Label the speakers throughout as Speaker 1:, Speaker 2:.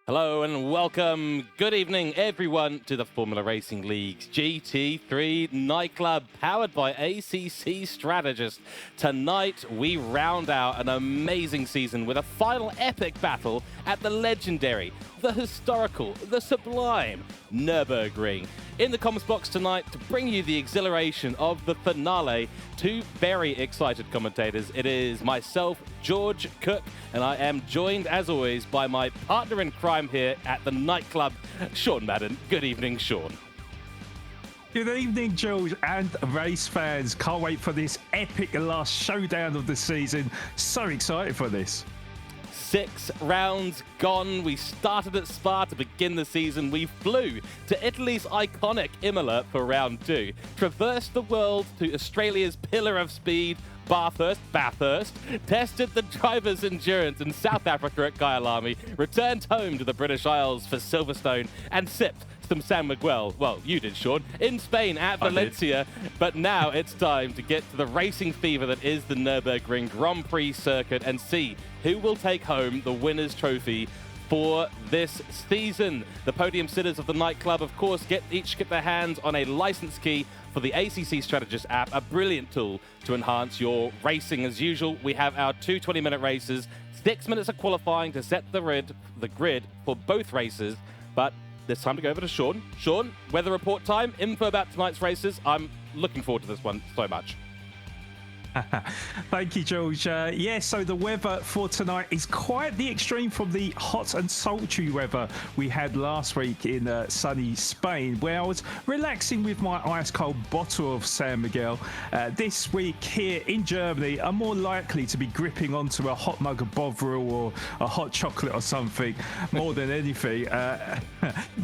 Speaker 1: Hello and welcome. Good evening, everyone, to the Formula Racing League's GT3 nightclub, powered by ACC Strategist. Tonight, we round out an amazing season with a final epic battle at the legendary, the historical, the sublime NURBURGRING. In the comments box tonight to bring you the exhilaration of the finale, two very excited commentators. It is myself, George Cook, and I am joined, as always, by my partner in crime here at the nightclub, Sean Madden. Good evening, Sean.
Speaker 2: Good evening, George, and race fans. Can't wait for this epic last showdown of the season. So excited for this.
Speaker 1: 6 rounds gone. We started at Spa to begin the season. We flew to Italy's iconic Imola for round 2, traversed the world to Australia's pillar of speed, Bathurst, tested the driver's endurance in South Africa at Kyalami, returned home to the British Isles for Silverstone, and sipped some San Miguel. Well, you did, Sean, in Spain at Valencia. But now it's time to get to the racing fever that is the Nürburgring Grand Prix circuit and see who will take home the winner's trophy for this season. The podium sitters of the nightclub, of course, each get their hands on a license key for the ACC Strategist app, a brilliant tool to enhance your racing. As usual, we have our two 20-minute races, 6 minutes of qualifying to set the grid for both races. But it's time to go over to Sean. Sean, weather report time, info about tonight's races. I'm looking forward to this one so much.
Speaker 2: Thank you, George. So the weather for tonight is quite the extreme from the hot and sultry weather we had last week in sunny Spain, where I was relaxing with my ice-cold bottle of San Miguel. This week here in Germany, I'm more likely to be gripping onto a hot mug of Bovril or a hot chocolate or something more than anything.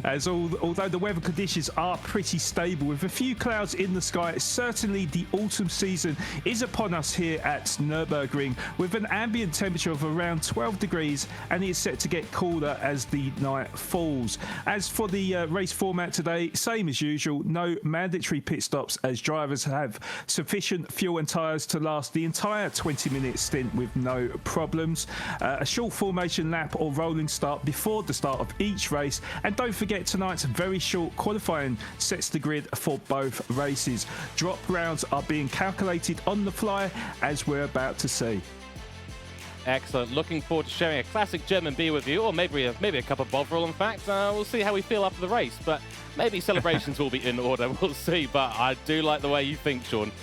Speaker 2: Although the weather conditions are pretty stable with a few clouds in the sky, certainly the autumn season is upon us here at Nürburgring with an ambient temperature of around 12 degrees, and it's set to get cooler as the night falls. As for the race format today, same as usual, no mandatory pit stops as drivers have sufficient fuel and tyres to last the entire 20-minute stint with no problems. A short formation lap or rolling start before the start of each race, and don't forget tonight's very short qualifying sets the grid for both races. Drop rounds are being calculated on the fly, as we're about to see.
Speaker 1: Excellent. Looking forward to sharing a classic German beer with you, or maybe a cup of Bovril, in fact. We'll see how we feel after the race, but maybe celebrations will be in order. We'll see, but I do like the way you think, Sean.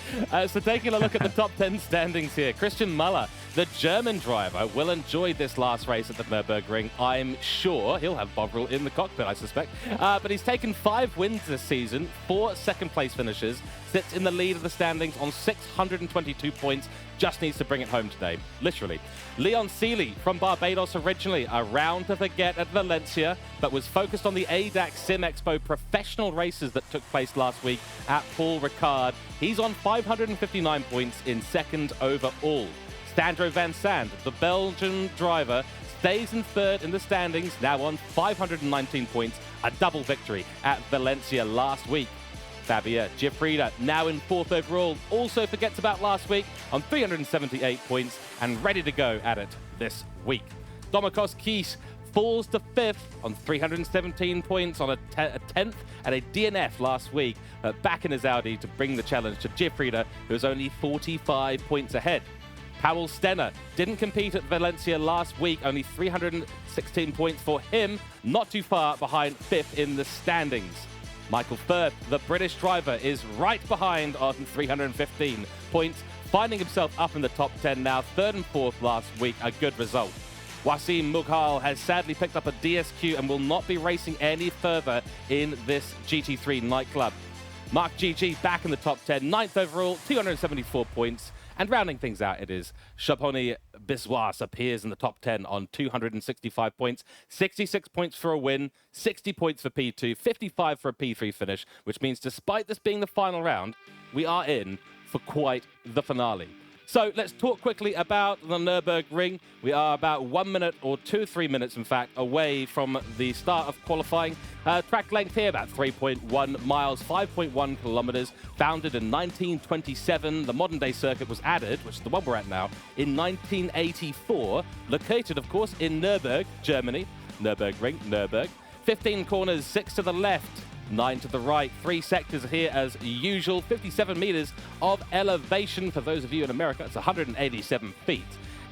Speaker 1: So taking a look at the top 10 standings here, Christian Muller, the German driver, will enjoy this last race at the Nürburgring. I'm sure he'll have Bovril in the cockpit, I suspect. But he's taken 5 wins this season, 4 second-place finishes, sits in the lead of the standings on 622 points, just needs to bring it home today, literally. Leon Seeley from Barbados originally, around to forget at Valencia, but was focused on the ADAC Sim Expo professional races that took place last week at Paul Ricard. He's on 559 points in second overall. Sandro Van Sand, the Belgian driver, stays in third in the standings, now on 519 points, a double victory at Valencia last week. Fabio Gifrida, now in fourth overall, also forgets about last week on 378 points and ready to go at it this week. Domokos Kies falls to fifth on 317 points on a 10th and a DNF last week, back in his Audi to bring the challenge to Gifrida, who is only 45 points ahead. Powell Stenner didn't compete at Valencia last week, only 316 points for him, not too far behind fifth in the standings. Michael Firth, the British driver, is right behind on 315 points, finding himself up in the top 10 now, third and fourth last week, a good result. Wasim Mughal has sadly picked up a DSQ and will not be racing any further in this GT3 nightclub. Mark GG back in the top 10, 9th overall, 274 points. And rounding things out, it is Chaponi Biswas appears in the top 10 on 265 points, 66 points for a win, 60 points for P2, 55 for a P3 finish, which means despite this being the final round, we are in for quite the finale. So let's talk quickly about the Nürburgring. We are about 1 minute or 2 or 3 minutes, in fact, away from the start of qualifying. Track length here, about 3.1 miles, 5.1 kilometers. Founded in 1927, the modern-day circuit was added, which is the one we're at now, in 1984. Located, of course, in Nürburgring, Germany. Nürburgring, Nürburg. 15 corners, 6 to the left, 9 to the right. 3 sectors here as usual. 57 meters of elevation. For those of you in America, it's 187 feet.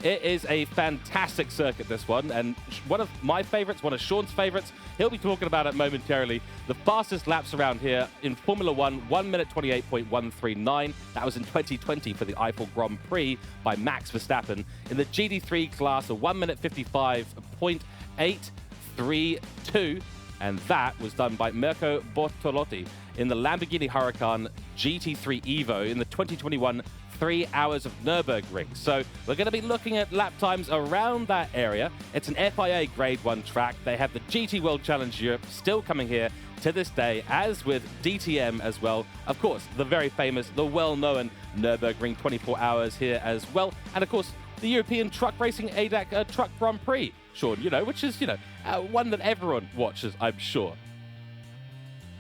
Speaker 1: It is a fantastic circuit, this one, and one of my favorites, one of Sean's favorites. He'll be talking about it momentarily. The fastest laps around here in Formula 1, 1 minute 28.139. That was in 2020 for the Eiffel Grand Prix by Max Verstappen. In the GT3 class, a 1 minute 55.832, and that was done by Mirko Bortolotti in the Lamborghini Huracan GT3 Evo in the 2021 3 hours of Nürburgring. So we're going to be looking at lap times around that area. It's an FIA Grade 1 track. They have the GT World Challenge Europe still coming here to this day, as with DTM as well. Of course, the very famous, the well-known Nürburgring 24 hours here as well. And of course, the European Truck Racing ADAC Truck Grand Prix, Sean, which is, one that everyone watches, I'm sure.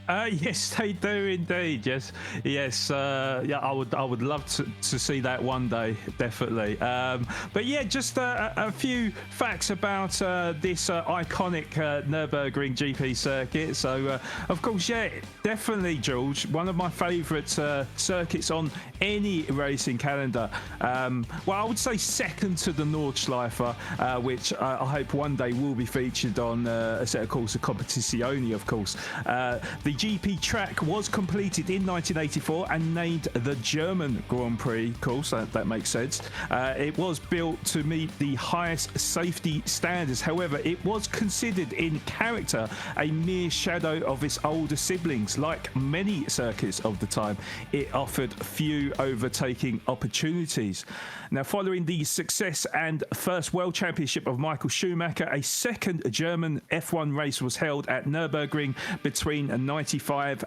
Speaker 2: Yes, they do indeed. Yes. Yeah, I would love to see that one day, definitely. But yeah, just a few facts about this iconic Nürburgring GP circuit. So, of course, yeah, definitely, George, one of my favourite circuits on any racing calendar. Well, I would say second to the Nordschleife, which I hope one day will be featured on a set of course, a Competizione, of course. The GP track was completed in 1984 and named the German Grand Prix course. That makes sense. It was built to meet the highest safety standards. However, it was considered in character a mere shadow of its older siblings. Like many circuits of the time, it offered few overtaking opportunities. Now, following the success and first World Championship of Michael Schumacher, a second German F1 race was held at Nürburgring between 1995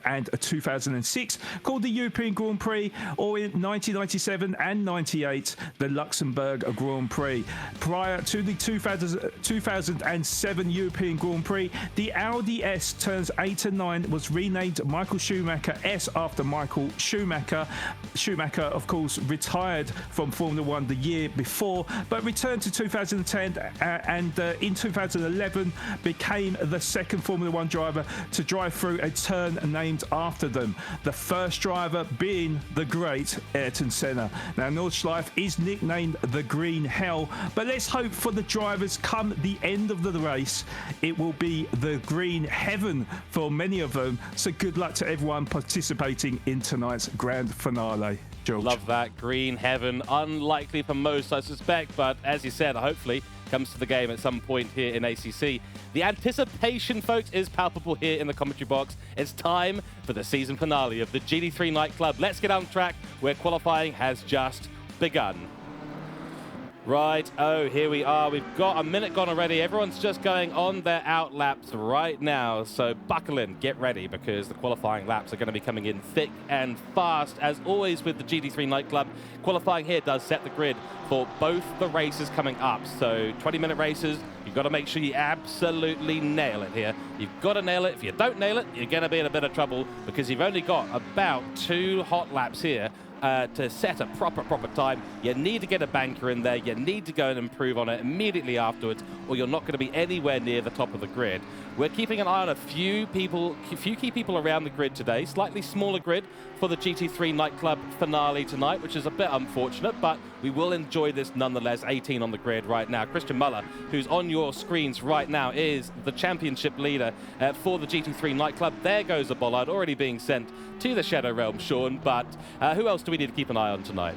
Speaker 2: and 2006, called the European Grand Prix, or in 1997 and 98, the Luxembourg Grand Prix. Prior to the 2007 European Grand Prix, the Audi S turns 8 and 9 was renamed Michael Schumacher S after Michael Schumacher. Schumacher, of course, retired from Formula 1 the year before, but returned to 2010 and in 2011 became the second Formula 1 driver to drive through a turn named after them, the first driver being the great Ayrton Senna. Now, Nordschleife is nicknamed the Green Hell, but let's hope for the drivers come the end of the race, it will be the Green Heaven for many of them. So good luck to everyone participating in tonight's grand finale. George.
Speaker 1: Love that. Green Heaven. Unlikely for most, I suspect, but as you said, hopefully comes to the game at some point here in ACC. The anticipation, folks, is palpable here in the commentary box. It's time for the season finale of the GT3 nightclub. Let's get on track where qualifying has just begun. Right, here we are. We've got a minute gone already. Everyone's just going on their out laps right now. So buckle in, get ready, because the qualifying laps are going to be coming in thick and fast. As always with the GT3 nightclub, qualifying here does set the grid for both the races coming up. So 20-minute races, you've got to make sure you absolutely nail it here. You've got to nail it. If you don't nail it, you're going to be in a bit of trouble, because you've only got about 2 hot laps here to set a proper time. You need to get a banker in there. You need to go and improve on it immediately afterwards, or you're not going to be anywhere near the top of the grid. We're keeping an eye on a few key people around the grid today. Slightly smaller grid for the GT3 nightclub finale tonight, which is a bit unfortunate, but we will enjoy this nonetheless. 18 on the grid right now. Christian Muller, who's on your screens right now, is the championship leader for the GT3 nightclub. There goes a bollard already being sent to the Shadow Realm, Sean, but who else do we need to keep an eye on tonight?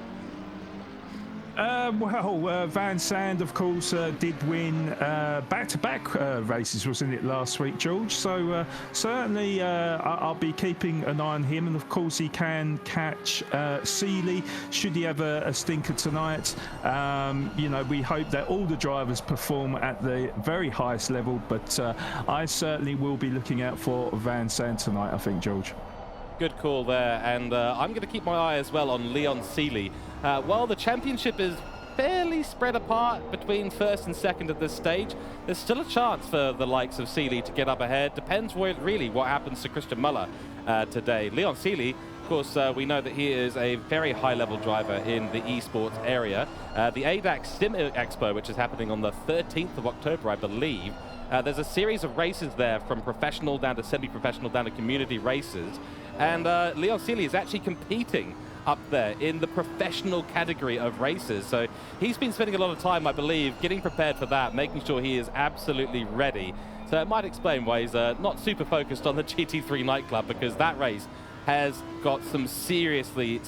Speaker 2: Van Sand, of course, did win back-to-back races, wasn't it, last week, George? So certainly I'll be keeping an eye on him, and of course he can catch Seeley should he have a stinker tonight. We hope that all the drivers perform at the very highest level, but I certainly will be looking out for Van Sand tonight, I think, George.
Speaker 1: Good call there, and I'm going to keep my eye as well on Leon Seeley. While the championship is fairly spread apart between first and second at this stage, there's still a chance for the likes of Seeley to get up ahead. Depends really what happens to Christian Muller today. Leon Seeley Of course, we know that he is a very high-level driver in the esports area. The ADAC Sim Expo, which is happening on the 13th of October, I believe, there's a series of races there from professional down to semi-professional down to community races. And Leon Seeley is actually competing up there in the professional category of races. So he's been spending a lot of time, I believe, getting prepared for that, making sure he is absolutely ready. So it might explain why he's not super focused on the GT3 nightclub, because that race has got some seriously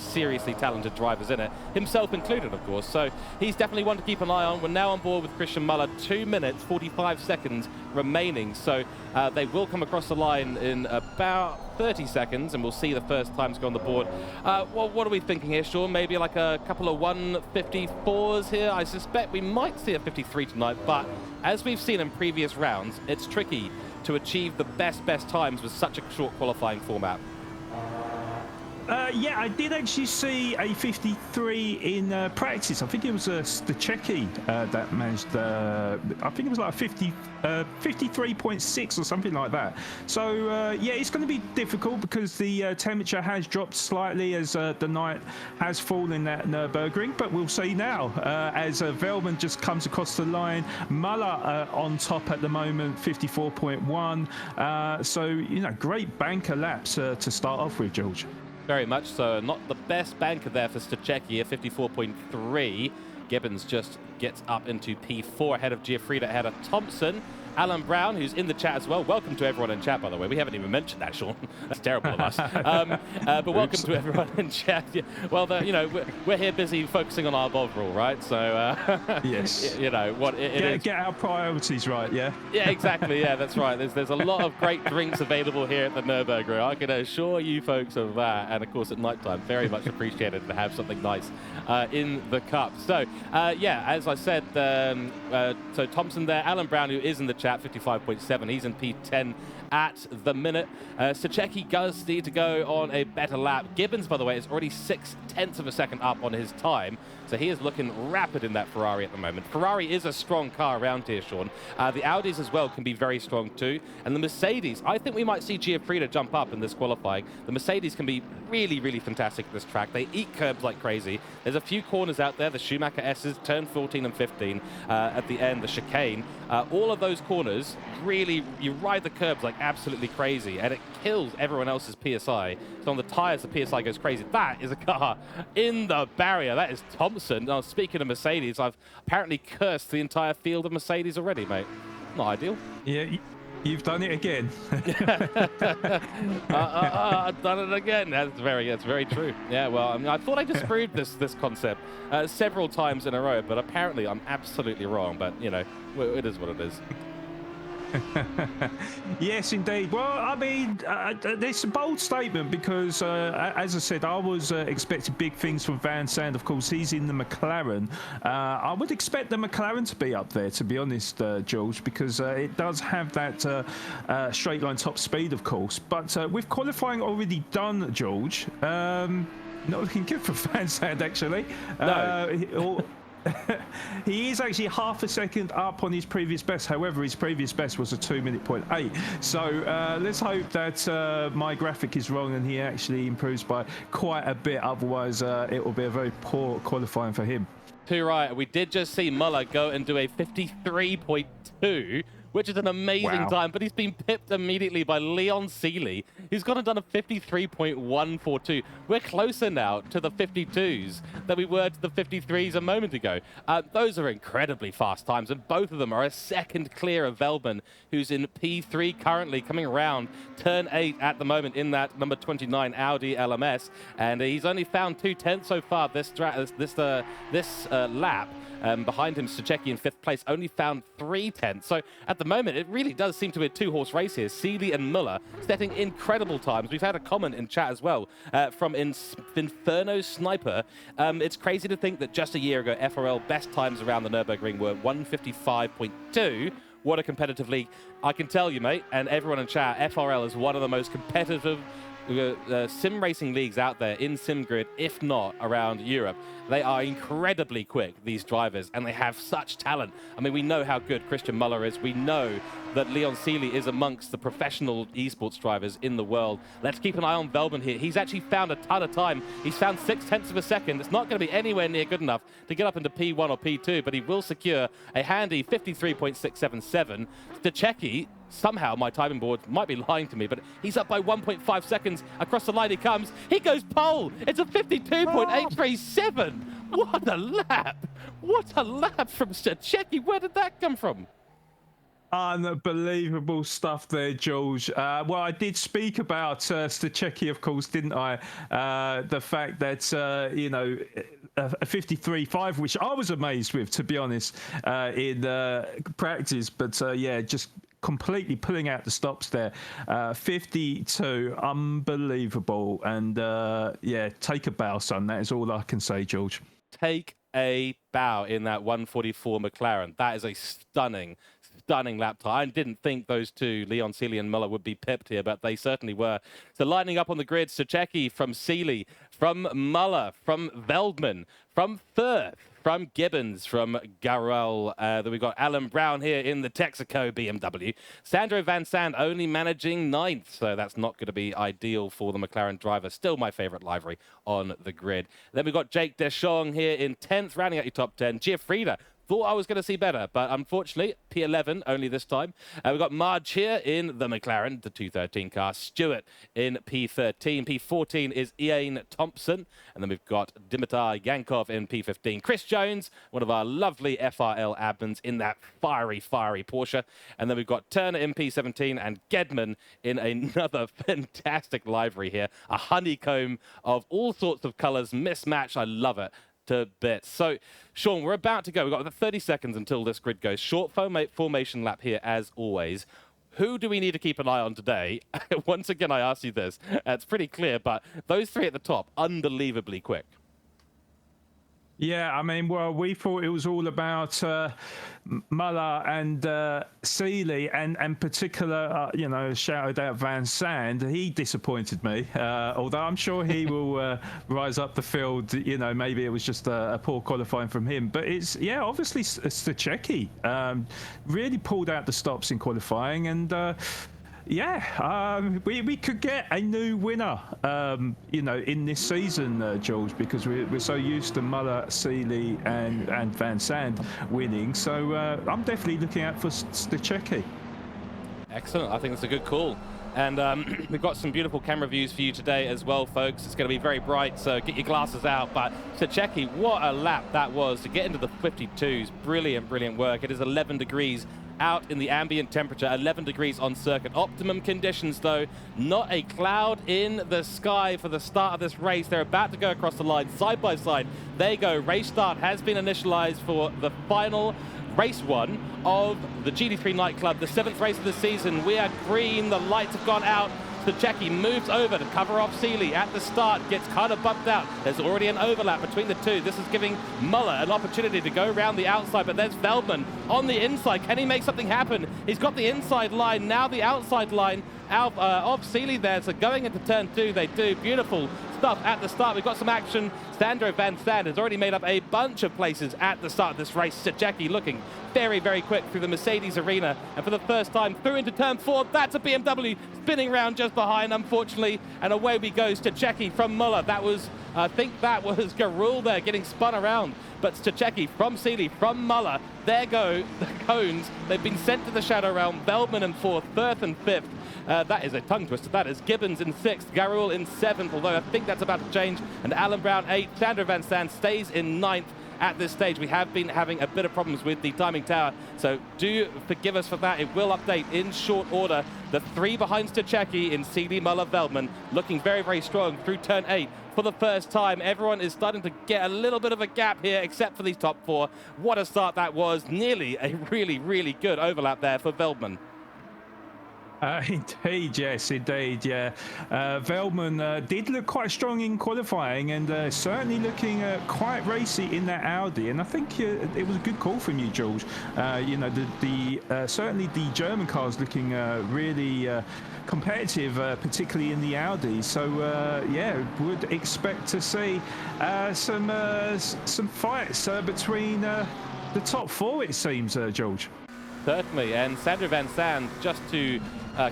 Speaker 1: talented drivers in it, himself included, of course. So he's definitely one to keep an eye on. We're now on board with Christian Muller, 2 minutes, 45 seconds remaining. So they will come across the line in about 30 seconds, and we'll see the first times go on the board. Well, what are we thinking here, Sean? Maybe like a couple of 154s here. I suspect we might see a 53 tonight, but as we've seen in previous rounds, it's tricky to achieve the best times with such a short qualifying format.
Speaker 2: Yeah, I did actually see a 53 in practice. I think it was Strategist that managed, I think it was like a 53.6 or something like that. So, yeah, it's going to be difficult because the temperature has dropped slightly as the night has fallen at NURBURGRING, but we'll see now as Velman just comes across the line. Muller on top at the moment, 54.1. So, you know, great banker laps to start off with, George.
Speaker 1: Very much so. Not the best banker there for Strategist at 54.3. Gibbons just gets up into P4 ahead of Giafrida, ahead of Thompson. Alan Brown, who's in the chat as well. Welcome to everyone in chat, by the way. We haven't even mentioned that, Sean. That's terrible of us. But welcome to everyone in chat. Yeah. Well, you know, we're here busy focusing on our bovril, right? So,
Speaker 2: yes,
Speaker 1: you know what it is.
Speaker 2: Get our priorities right, yeah.
Speaker 1: Yeah, exactly. Yeah, that's right. There's a lot of great drinks available here at the Nürburgring. I can assure you folks of that. And of course, at night time, very much appreciated to have something nice in the cup. So, yeah, as I said, so Thompson there, Alan Brown, who is in the chat, 55.7. He's in P10 at the minute. Strategist does need to go on a better lap. Gibbons, by the way, is already 0.6 of a second up on his time, so he is looking rapid in that Ferrari at the moment. Ferrari is a strong car around here, Sean. The Audis as well can be very strong too, and the Mercedes, I think we might see Giafrida jump up in this qualifying. The Mercedes can be really fantastic at this track. They eat curbs like crazy. There's a few corners out there, the Schumacher S's, turn 14 and 15, at the end, the chicane. All of those corners, really, you ride the curbs like absolutely crazy, and it kills everyone else's PSI. So on the tires, the PSI goes crazy. That is a car in the barrier. That is Thompson. Now, speaking of Mercedes, I've apparently cursed the entire field of Mercedes already, mate. Not ideal.
Speaker 2: Yeah, you've done it again.
Speaker 1: I've done it again. That's very true. Yeah, well, I mean, I thought I disproved this concept several times in a row, but apparently I'm absolutely wrong. But, you know, it is what it is.
Speaker 2: Yes, indeed. Well, I mean, it's a bold statement because, as I said, I was expecting big things from Van Zandt. Of course, he's in the McLaren. I would expect the McLaren to be up there, to be honest, George, because it does have that straight line top speed, of course. But with qualifying already done, George, not looking good for Van Zandt, actually.
Speaker 1: No.
Speaker 2: He is actually half a second up on his previous best. However, his previous best was a 2:08. So let's hope that my graphic is wrong and he actually improves by quite a bit. Otherwise, it will be a very poor qualifying for him.
Speaker 1: Too right. We did just see Muller go and do a 53.2, which is an amazing time, but he's been pipped immediately by Leon Seeley, who's gone and done a 53.142. We're closer now to the 52s than we were to the 53s a moment ago. Those are incredibly fast times, and both of them are a second clear of Velman, who's in P3 currently, coming around turn 8 at the moment in that number 29 Audi LMS, and he's only found 2/10 so far this lap. Behind him, Strategist in 5th place, only found 3/10. So at the moment, it really does seem to be a two-horse race here. Seeley and Muller setting incredible times. We've had a comment in chat as well from Inferno Sniper. It's crazy to think that just a year ago, FRL best times around the Nürburgring were 155.2. What a competitive league. I can tell you, mate, and everyone in chat, FRL is one of the most competitive sim racing leagues out there in SimGrid, if not around Europe. They are incredibly quick, these drivers, and they have such talent. I mean, we know how good Christian Muller is. We know that Leon Seeley is amongst the professional esports drivers in the world. Let's keep an eye on Velman here. He's actually found a ton of time. He's found 0.6 of a second. It's not going to be anywhere near good enough to get up into P1 or P2, but he will secure a handy 53.677. Stachecki, somehow my timing board might be lying to me, but he's up by 1.5 seconds. Across the line he comes. He goes pole. It's a 52.837. What a lap. What a lap from Stachecki. Where did that come from?
Speaker 2: Unbelievable stuff there, George. Well, I did speak about Stachecki, of course, didn't I? The fact that, you know, a 53.5, which I was amazed with, to be honest, in practice. But, yeah, just completely pulling out the stops there. 52, unbelievable. And, yeah, take a bow, son. That is all I can say, George.
Speaker 1: Take a bow in that 144 McLaren. That is a stunning lap time. I didn't think those two, Leon Seeley and Muller, would be pipped here, but they certainly were. So lining up on the grid, Stachecki from Seeley, from Muller, from Veldman, from Firth, from Gibbons, from Garrel. Then we've got Alan Brown here in the Texaco BMW. Sandro Van Sand only managing 9th, so that's not going to be ideal for the McLaren driver. Still my favorite livery on the grid. Then we've got Jake Deschong here in 10th, rounding out your top 10. Giafrida. Thought I was going to see better, but unfortunately, P11 only this time. We've got Marge here in the McLaren, the 213 car. Stewart in P13. P14 is Ian Thompson. And then we've got Dimitar Yankov in P15. Chris Jones, one of our lovely FRL admins in that fiery Porsche. And then we've got Turner in P17 and Gedman in another fantastic livery here. A honeycomb of all sorts of colors, mismatched. I love it to bits. So, Sean, we're about to go. We've got 30 seconds until this grid goes. Short formation lap here, as always. Who do we need to keep an eye on today? Once again, I ask you this. It's pretty clear, but those three at the top, unbelievably quick.
Speaker 2: Yeah, I mean, well, we thought it was all about Muller and Seeley, and particular, you know, shouted out Van Sand. He disappointed me, although I'm sure he will rise up the field. You know, maybe it was just a poor qualifying from him. But it's, yeah, obviously Stachecki really pulled out the stops in qualifying, and yeah, we could get a new winner, you know, in this season, George, because we're so used to Muller, Seeley, and Van Sand winning. So I'm definitely looking out for Stachecki.
Speaker 1: Excellent. I think it's a good call. And we've got some beautiful camera views for you today as well, folks. It's going to be very bright, so get your glasses out. But Stachecki, what a lap that was to get into the 52s. Brilliant, brilliant work. It is 11 degrees out in the ambient temperature, 11 degrees on circuit. Optimum conditions, though. Not a cloud in the sky for the start of this race. They're about to go across the line, side by side. There you go. Race start has been initialized for the final race 1 of the GT3 nightclub, the 7th race of the season. We are green. The lights have gone out. Stachecki moves over to cover off Seeley at the start, gets kind of bumped out. There's already an overlap between the two. This is giving Muller an opportunity to go around the outside, but there's Veldman on the inside. Can he make something happen? He's got the inside line, now the outside line out of Seeley there. So going into turn 2, they do beautiful stuff at the start. We've got some action. Sandro Van Sand has already made up a bunch of places at the start of this race. Stachecki looking very, very quick through the Mercedes arena. And for the first time through into turn 4, that's a BMW spinning round just behind, unfortunately. And away we go. Stachecki from Muller. That was, I think that was Garrel there getting spun around. But Stachecki from Seeley, from Muller. There go the cones. They've been sent to the Shadow Realm. Veldman in 4th, Firth in 5th. That is a tongue twister. That is Gibbons in 6th, Garrel in 7th, although I think that's about to change. And Alan Brown 8th, Sandro Van Sand stays in 9th. At this stage, we have been having a bit of problems with the timing tower, so do forgive us for that. It will update in short order. The 3 behind Stachecki in Seeley, Muller, Veldman, looking very, very strong through turn 8. For the first time, everyone is starting to get a little bit of a gap here, except for these top 4. What a start that was. Nearly a really, really good overlap there for Veldman.
Speaker 2: Indeed, yes, indeed, yeah. Veltman did look quite strong in qualifying and certainly looking quite racy in that Audi. And I think it was a good call from you, George. You know, certainly the German cars looking really competitive, particularly in the Audi. So yeah, would expect to see some fights between the top four, it seems, George.
Speaker 1: Certainly, and Sandro Van Zandt, just to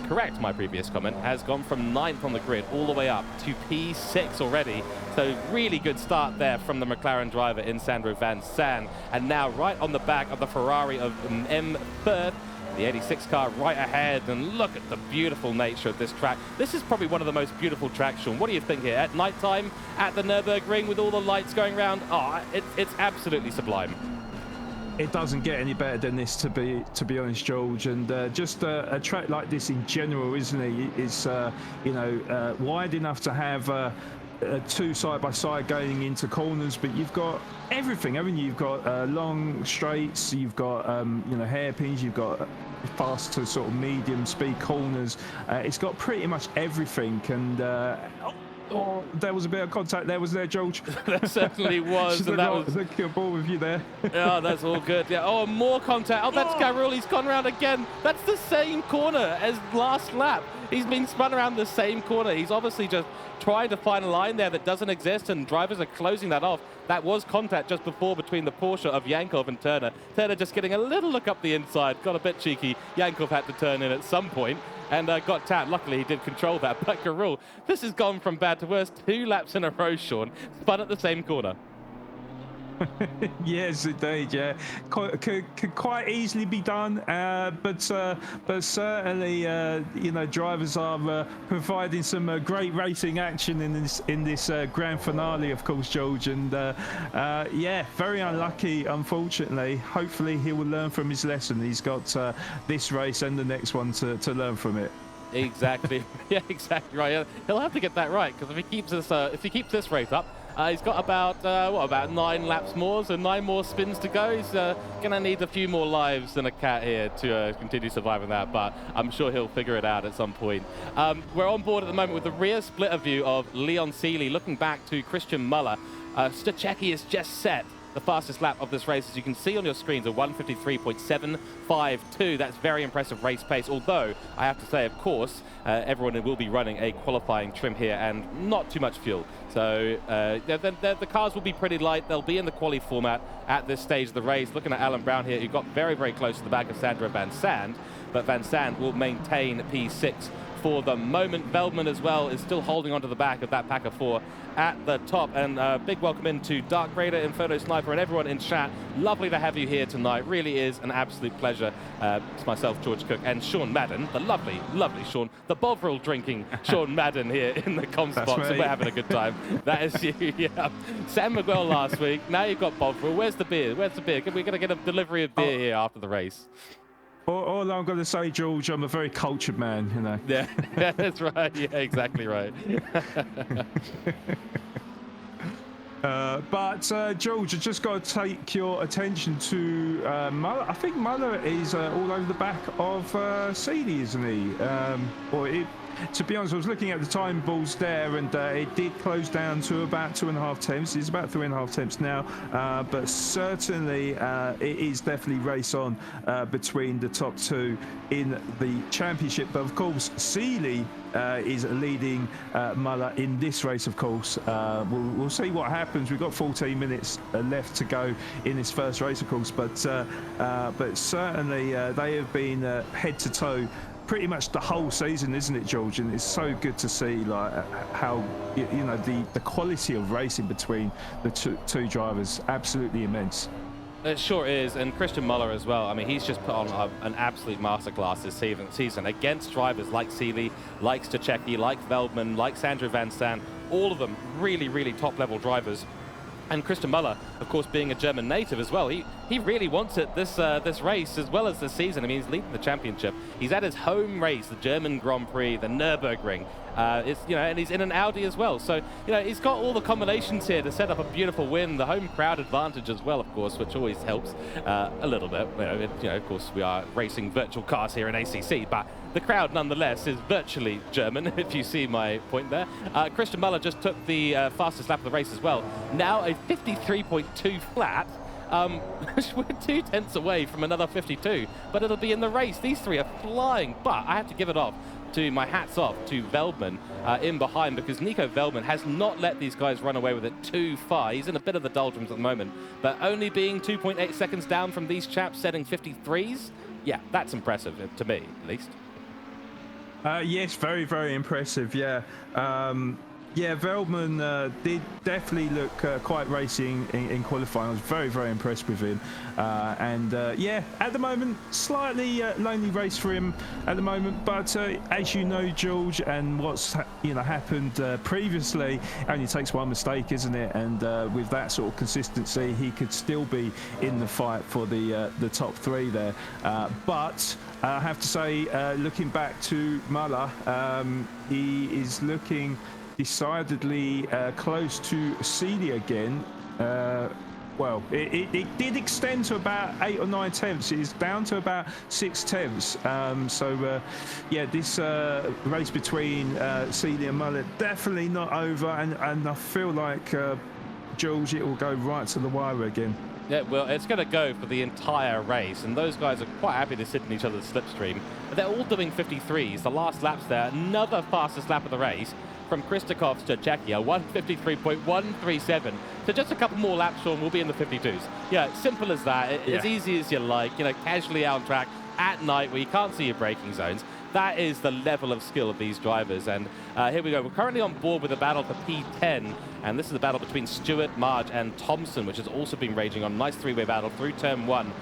Speaker 1: correct my previous comment, has gone from 9th on the grid all the way up to P6 already. So really good start there from the McLaren driver in Sandro Van Zandt. And now right on the back of the Ferrari of M. Firth, the 86 car right ahead, and look at the beautiful nature of this track. This is probably one of the most beautiful tracks, Sean. What do you think here? At night time, at the Nürburgring with all the lights going around, oh, it's absolutely sublime.
Speaker 2: It doesn't get any better than this, to be honest, George. And just a track like this in general, isn't it? It's you know, wide enough to have two side by side going into corners, but you've got everything, haven't you? You've got long straights, you've got you know, hairpins, you've got fast to sort of medium speed corners. It's got pretty much everything. And oh, there was a bit of contact there, was there, George?
Speaker 1: There certainly was. And that was
Speaker 2: the ball with you there.
Speaker 1: Yeah, that's all good. Yeah. Oh, more contact. Oh, that's Garrel. He's gone around again. That's the same corner as last lap. He's been spun around the same corner. He's obviously just trying to find a line there that doesn't exist, and drivers are closing that off. That was contact just before between the Porsche of Yankov and Turner. Turner just getting a little look up the inside. Got a bit cheeky. Yankov had to turn in at some point and got tapped. Luckily, he did control that. But Garrel, this has gone from bad to worse. 2 laps in a row, Sean. Spun at the same corner.
Speaker 2: Yes, indeed. Yeah, could quite easily be done, but certainly, you know, drivers are providing some great racing action in this grand finale, of course, George. And yeah, very unlucky, unfortunately. Hopefully, he will learn from his lesson. He's got this race and the next one to learn from it.
Speaker 1: Exactly. Yeah, exactly right. He'll have to get that right, because if he keeps this race up, he's got about 9 laps more, so 9 more spins to go. He's gonna need a few more lives than a cat here to continue surviving that, but I'm sure he'll figure it out at some point. We're on board at the moment with the rear splitter view of Leon Seeley, looking back to Christian Muller. Stachecki has just set the fastest lap of this race, as you can see on your screens, a 1:53.752. That's very impressive race pace, although I have to say, of course, everyone will be running a qualifying trim here and not too much fuel. So the cars will be pretty light. They'll be in the quali format at this stage of the race. Looking at Alan Brown here, who got very, very close to the back of Sandro Van Zandt, but Van Zandt will maintain P6 for the moment. Veltman as well is still holding onto the back of that pack of 4 at the top. And big welcome in to Dark Raider and Photo Sniper and everyone in chat. Lovely to have you here tonight. Really is an absolute pleasure. It's myself, George Cook, and Sean Madden, the lovely, lovely Sean, the Bovril drinking Sean Madden here in the comms box, and we're having a good time. That is you, yeah. Sam Miguel last week. Now you've got Bovril. Where's the beer? Where's the beer? We're going to get a delivery of beer here after the race.
Speaker 2: All I'm going to say, George, I'm a very cultured man, you know.
Speaker 1: Yeah, that's right. Yeah, exactly right.
Speaker 2: But George, I just got to take your attention to Muller. I think Muller is all over the back of Seeley, isn't he? To be honest, I was looking at the time balls there, and it did close down to about 2.5 tenths. It's about 3.5 tenths now, but certainly it is definitely race on between the top 2 in the championship. But of course, Seeley is leading Muller in this race, of course. We'll see what happens. We've got 14 minutes left to go in this first race, of course, but certainly they have been head to toe pretty much the whole season, isn't it, George? And it's so good to see like how, you know, the quality of racing between the two drivers, absolutely immense.
Speaker 1: It sure is, and Christian Muller as well. I mean, he's just put on an absolute masterclass this season against drivers like Seeley, like Stachecki, like Veltman, like Sandro Van Zandt, all of them really, really top-level drivers. And Christian Muller, of course, being a German native as well, he really wants it this race as well as this season. I mean, he's leading the championship. He's at his home race, the German Grand Prix, the Nürburgring. And he's in an Audi as well. So, he's got all the combinations here to set up a beautiful win. The home crowd advantage as well, of course, which always helps a little bit. Of course, we are racing virtual cars here in ACC, but the crowd, nonetheless, is virtually German, if you see my point there. Christian Muller just took the fastest lap of the race as well. Now a 53.2 flat. We're 2/10 away from another 52, but it'll be in the race. These three are flying, but I have to give it off to my hats off to Veldman in behind, because Nico Veldman has not let these guys run away with it too far. He's in a bit of the doldrums at the moment, but only being 2.8 seconds down from these chaps setting 53s, yeah, that's impressive to me, at least.
Speaker 2: Yes, very, very impressive. Yeah. Yeah, Veldman did definitely look quite racing in qualifying. I was very, very impressed with him. Yeah, at the moment, slightly lonely race for him at the moment. But as you know, George, and what's happened previously, only takes one mistake, isn't it? And with that sort of consistency, he could still be in the fight for the top three there. But I have to say, looking back to Muller, he is looking decidedly close to Celia again. Well, it did extend to about 8 or 9 tenths. It is down to about 6 tenths. Yeah, this race between Celia and Muller definitely not over, and I feel like Jules, it will go right to the wire again.
Speaker 1: Yeah, well, it's going to go for the entire race, and those guys are quite happy to sit in each other's slipstream. They're all doing 53s. The last lap's there, another fastest lap of the race from Kristokov's to Czechia, 153.137. So just a couple more laps, Sean, we'll be in the 52s. Yeah, simple as that. As easy as you like, casually out on track at night where you can't see your braking zones. That is the level of skill of these drivers. And here we go. We're currently on board with a battle for P10. And this is a battle between Stewart, Marge, and Thompson, which has also been raging on. Nice three-way battle through turn 1.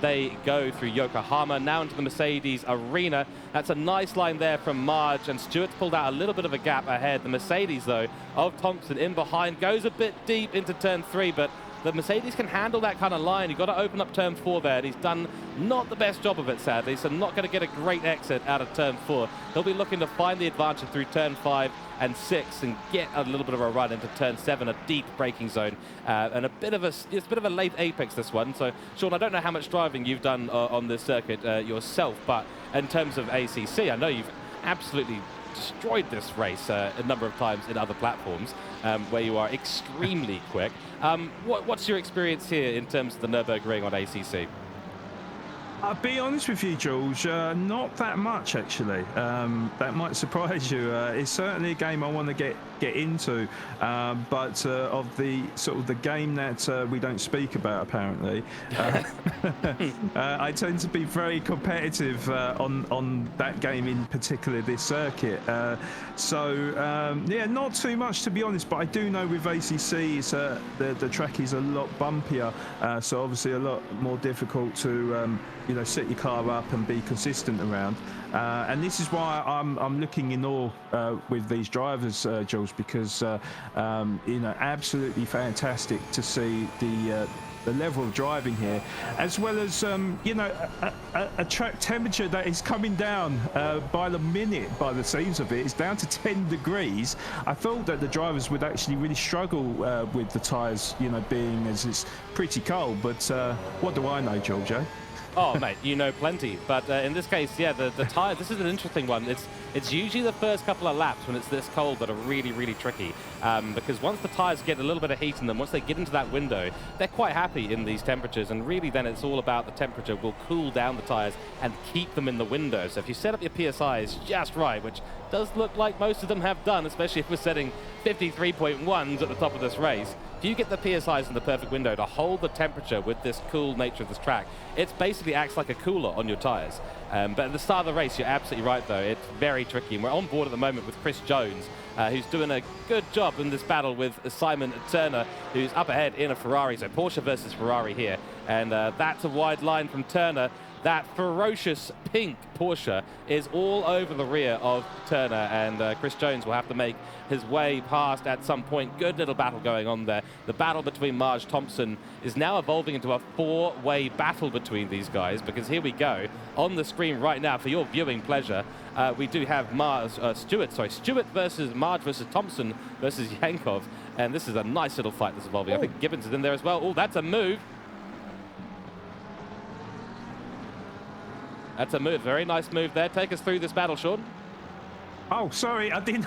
Speaker 1: They go through Yokohama, now into the Mercedes arena. That's a nice line there from Marge, and Stewart's pulled out a little bit of a gap ahead. The Mercedes, though, of Thompson in behind, goes a bit deep into turn 3, but the Mercedes can handle that kind of line. You've got to open up turn 4 there, and he's done not the best job of it, sadly, so not going to get a great exit out of turn 4. He'll be looking to find the advantage through turn 5 and 6 and get a little bit of a run into turn 7, a deep braking zone, and it's a bit of a late apex, this one. So, Sean, I don't know how much driving you've done on this circuit yourself, but in terms of ACC, I know you've absolutely destroyed this race a number of times in other platforms where you are extremely quick. What's your experience here in terms of the Nürburgring on ACC?
Speaker 2: I'll be honest with you, George, not that much actually. That might surprise you. It's certainly a game I want to get into, but of the sort of the game that we don't speak about apparently, I tend to be very competitive on that game in particular, this circuit. Yeah, not too much to be honest, but I do know with ACC the track is a lot bumpier, so obviously a lot more difficult to set your car up and be consistent around. And this is why I'm looking in awe with these drivers, Jules, because absolutely fantastic to see the level of driving here, as well as a track temperature that is coming down by the minute, by the seams of it. It's down to 10 degrees. I thought that the drivers would actually really struggle with the tyres, being as it's pretty cold, but what do I know, George?
Speaker 1: Oh, mate, you know plenty. But in this case, yeah, the tyres, this is an interesting one. It's usually the first couple of laps when it's this cold that are really, really tricky. Because once the tyres get a little bit of heat in them, once they get into that window, they're quite happy in these temperatures. And really then it's all about the temperature will cool down the tyres and keep them in the window. So if you set up your PSIs just right, which does look like most of them have done, especially if we're setting 53.1s at the top of this race, if you get the PSIs in the perfect window to hold the temperature with this cool nature of this track, it basically acts like a cooler on your tyres. But at the start of the race, you're absolutely right, though. It's very tricky. And we're on board at the moment with Chris Jones, who's doing a good job in this battle with Simon Turner, who's up ahead in a Ferrari. So Porsche versus Ferrari here. And that's a wide line from Turner. that ferocious pink Porsche is all over the rear of Turner, and Chris Jones will have to make his way past at some point. Good little battle going on there. The battle between Marge Thompson is now evolving into a 4-way battle between these guys, because here we go on the screen right now for your viewing pleasure. We do have Stewart versus Marge versus Thompson versus Yankov, and this is a nice little fight that's evolving. I think Gibbons is in there as well. Oh, that's a move. That's a move. Very nice move there. Take us through this battle, Sean.
Speaker 2: Oh, sorry, I didn't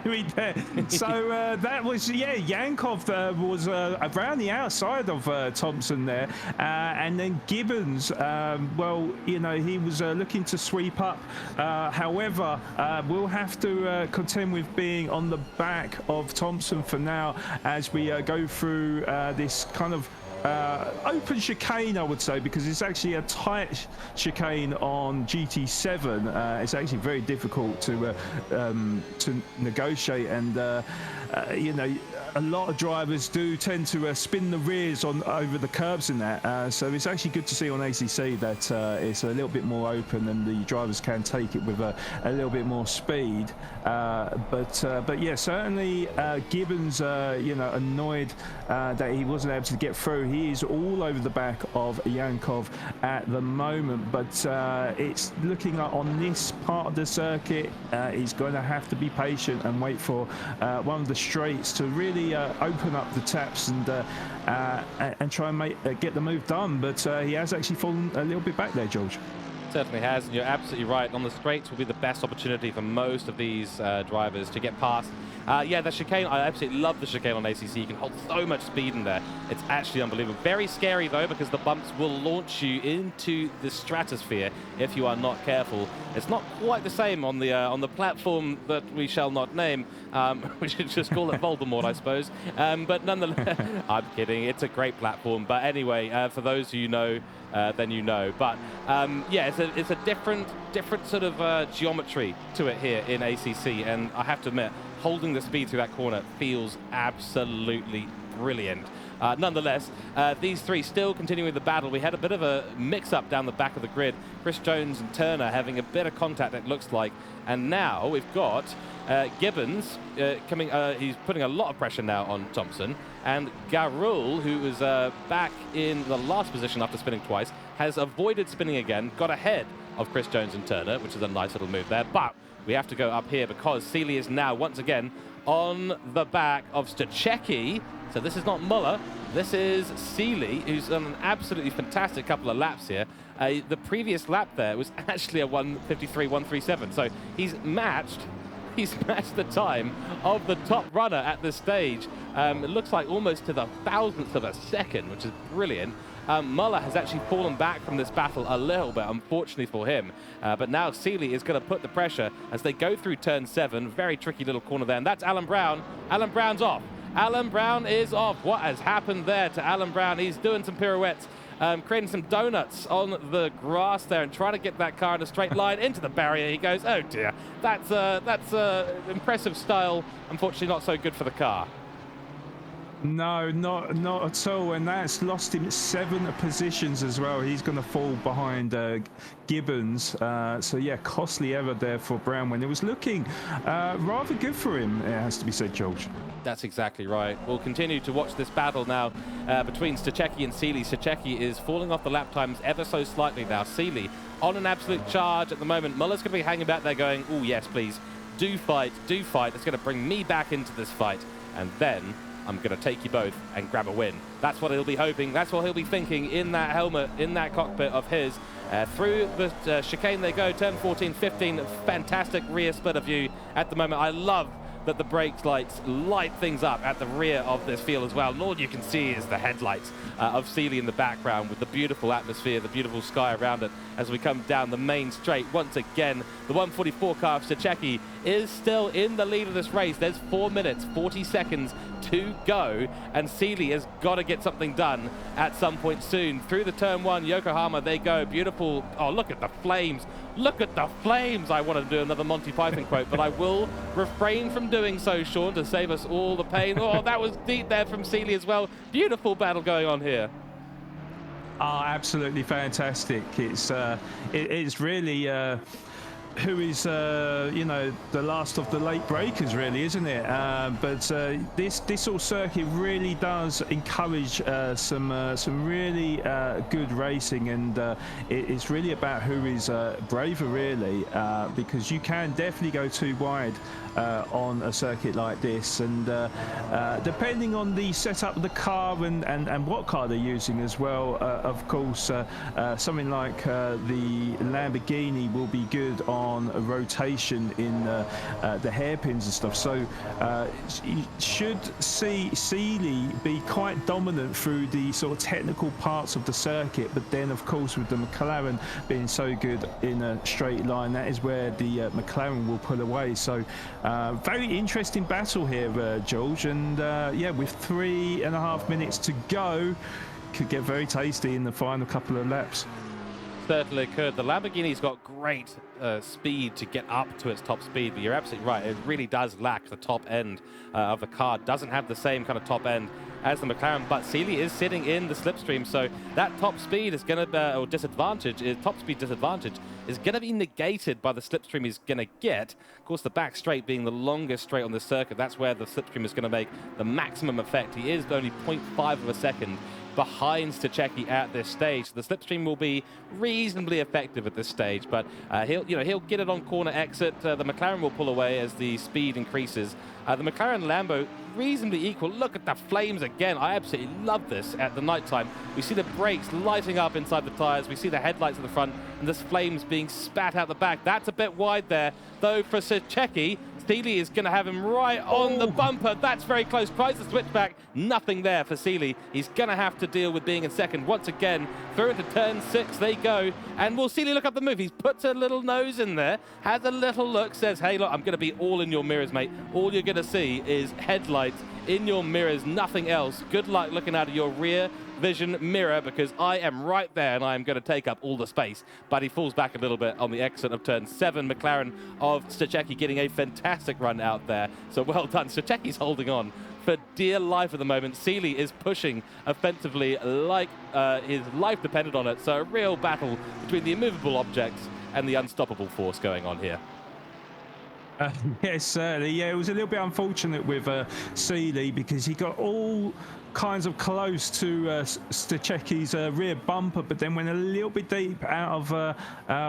Speaker 2: read there. So that was, yeah, Yankov was around the outside of Thompson there. And then Gibbons, well, you know, he was looking to sweep up. However, we'll have to contend with being on the back of Thompson for now as we go through this kind of open chicane, I would say, because it's actually a tight chicane on GT7. It's actually very difficult to negotiate, and you know, a lot of drivers do tend to spin the rears on over the curbs in that. So it's actually good to see on ACC that it's a little bit more open and the drivers can take it with a little bit more speed. But yeah, certainly Gibbons, you know, annoyed that he wasn't able to get through. He is all over the back of Yankov at the moment, but it's looking like on this part of the circuit, he's going to have to be patient and wait for one of the straights to really open up the taps and try and get the move done. But he has actually fallen a little bit back there, George.
Speaker 1: Certainly has, and you're absolutely right. On the straights will be the best opportunity for most of these drivers to get past. Yeah, the chicane, I absolutely love the chicane on ACC. You can hold so much speed in there. It's actually unbelievable. Very scary, though, because the bumps will launch you into the stratosphere if you are not careful. It's not quite the same on the platform that we shall not name. We should just call it Voldemort, I suppose. But nonetheless, I'm kidding. It's a great platform. But anyway, for those who you know, then you know. But yeah, it's a different sort of geometry to it here in ACC, and I have to admit, holding the speed through that corner feels absolutely brilliant. Nonetheless, these three still continuing the battle. We had a bit of a mix-up down the back of the grid. Chris Jones and Turner having a bit of contact, it looks like. And now we've got Gibbons coming. He's putting a lot of pressure now on Thompson. And Garul, who was back in the last position after spinning twice, has avoided spinning again, got ahead of Chris Jones and Turner, which is a nice little move there. But we have to go up here because Seeley is now once again on the back of Stachecki. So this is not Muller, this is Seeley, who's done an absolutely fantastic couple of laps here. The previous lap there was actually a 1:53.137. So he's matched the time of the top runner at this stage. It looks like almost to the thousandth of a second, which is brilliant. Muller has actually fallen back from this battle a little bit, unfortunately for him. But now Seeley is going to put the pressure as they go through turn 7. Very tricky little corner there. And that's Alan Brown. Alan Brown's off. Alan Brown is off. What has happened there to Alan Brown? He's doing some pirouettes, creating some donuts on the grass there and trying to get that car in a straight line into the barrier. He goes, oh dear, that's impressive style. Unfortunately, not so good for the car.
Speaker 2: No, not at all, and that's lost him 7 positions as well. He's going to fall behind Gibbons. So yeah, costly ever there for Brown when it was looking rather good for him, it has to be said, George.
Speaker 1: That's exactly right. We'll continue to watch this battle now between Stachecki and Seeley. Stachecki is falling off the lap times ever so slightly now. Seeley on an absolute charge at the moment. Muller's going to be hanging back there going, oh yes, please, do fight, do fight. It's going to bring me back into this fight, and then I'm going to take you both and grab a win. That's what he'll be hoping. That's what he'll be thinking in that helmet, in that cockpit of his. Through the chicane they go, turn 14, 15. Fantastic rear splitter view at the moment. I love that the brake lights light things up at the rear of this field as well. And all you can see is the headlights of Seeley in the background with the beautiful atmosphere, the beautiful sky around it as we come down the main straight. Once again, the 144 car of Stachecki is still in the lead of this race. There's 4 minutes, 40 seconds to go, and Seeley has got to get something done at some point soon. Through the turn 1, Yokohama, they go. Beautiful. Oh, look at the flames. Look at the flames. I want to do another Monty Python quote, but I will refrain from doing so, Sean, to save us all the pain. Oh, that was deep there from Seeley as well. Beautiful battle going on here.
Speaker 2: Oh, absolutely fantastic. It's really who is you know, the last of the late breakers, really, isn't it? But this sort of circuit really does encourage some really good racing, and it's really about who is braver, really, because you can definitely go too wide on a circuit like this, and depending on the setup of the car and what car they're using as well, of course, something like the Lamborghini will be good on a rotation in the hairpins and stuff. So you should see Seeley be quite dominant through the sort of technical parts of the circuit, but then of course with the McLaren being so good in a straight line, that is where the McLaren will pull away. So very interesting battle here, George, and yeah, with 3.5 minutes to go, could get very tasty in the final couple of laps.
Speaker 1: Certainly could. The Lamborghini's got great speed to get up to its top speed, but you're absolutely right. It really does lack the top end of the car. Doesn't have the same kind of top end as the McLaren, but Seeley is sitting in the slipstream, so that top speed is going to, or disadvantage, top speed disadvantage is going to be negated by the slipstream he's going to get. Of course, the back straight being the longest straight on the circuit, that's where the slipstream is going to make the maximum effect. He is only 0.5 of a second behind Strategist at this stage. The slipstream will be reasonably effective at this stage, but he'll get it on corner exit. The McLaren will pull away as the speed increases. The McLaren Lambo reasonably equal. Look at the flames again. I absolutely love this at the nighttime. We see the brakes lighting up inside the tires. We see the headlights at the front, and there's flames being spat out the back. That's a bit wide there, though, for Strategist. Seeley is going to have him right on the bumper. That's very close. Tries to switch back. Nothing there for Seeley. He's going to have to deal with being in second once again. Through into turn 6 they go. And will Seeley look up the move? He's put a little nose in there, has a little look, says, hey, look, I'm going to be all in your mirrors, mate. All you're going to see is headlights in your mirrors, nothing else. Good luck looking out of your rear vision mirror, because I am right there and I am going to take up all the space. But he falls back a little bit on the exit of turn 7. McLaren of Strategist getting a fantastic run out there. So well done. Strategist's holding on for dear life at the moment. Seeley is pushing offensively like his life depended on it. So a real battle between the immovable objects and the unstoppable force going on here.
Speaker 2: Yes, certainly. Yeah, it was a little bit unfortunate with Seeley, because he got all kinds of close to Strategist's rear bumper, but then went a little bit deep out of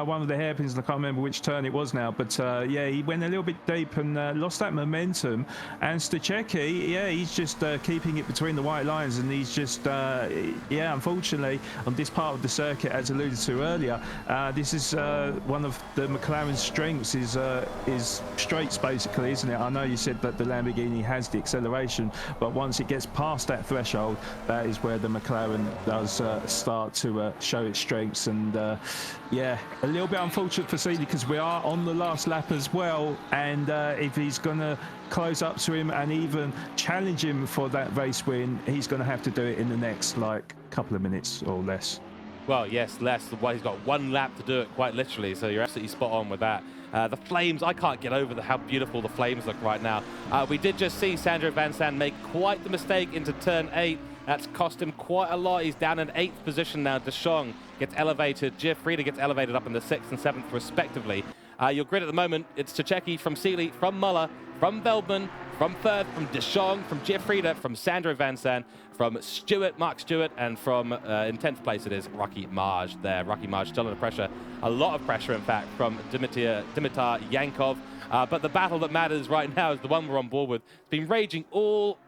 Speaker 2: one of the hairpins. I can't remember which turn it was now, but yeah, he went a little bit deep and lost that momentum. And Strategist, yeah, he's just keeping it between the white lines, and he's just, yeah, unfortunately, on this part of the circuit, as alluded to earlier, this is one of the McLaren's strengths is straights, basically, isn't it? I know you said that the Lamborghini has the acceleration, but once it gets past that threshold, that is where the McLaren does start to show its strengths. And yeah, a little bit unfortunate for Seeley, because we are on the last lap as well, and if he's going to close up to him and even challenge him for that race win, he's going to have to do it in the next, like, couple of minutes or less.
Speaker 1: Well, yes, less. He's got one lap to do it, quite literally, so you're absolutely spot on with that. The flames, I can't get over how beautiful the flames look right now. We did just see Sandro Van Zandt make quite the mistake into turn 8. That's cost him quite a lot. He's down in 8th position now. De Jong gets elevated. Frieda gets elevated up in the 6th and 7th, respectively. Your grid at the moment, it's Strategist, from Seeley, from Muller, from Veldman, from Firth, from De Jong, from Frieda, from Sandro Van Zandt, from Mark Stewart, and from, in 10th place it is Rocky Marge there. Rocky Marge still under pressure. A lot of pressure, in fact, from Dimitar Yankov. But the battle that matters right now is the one we're on board with. It's been raging all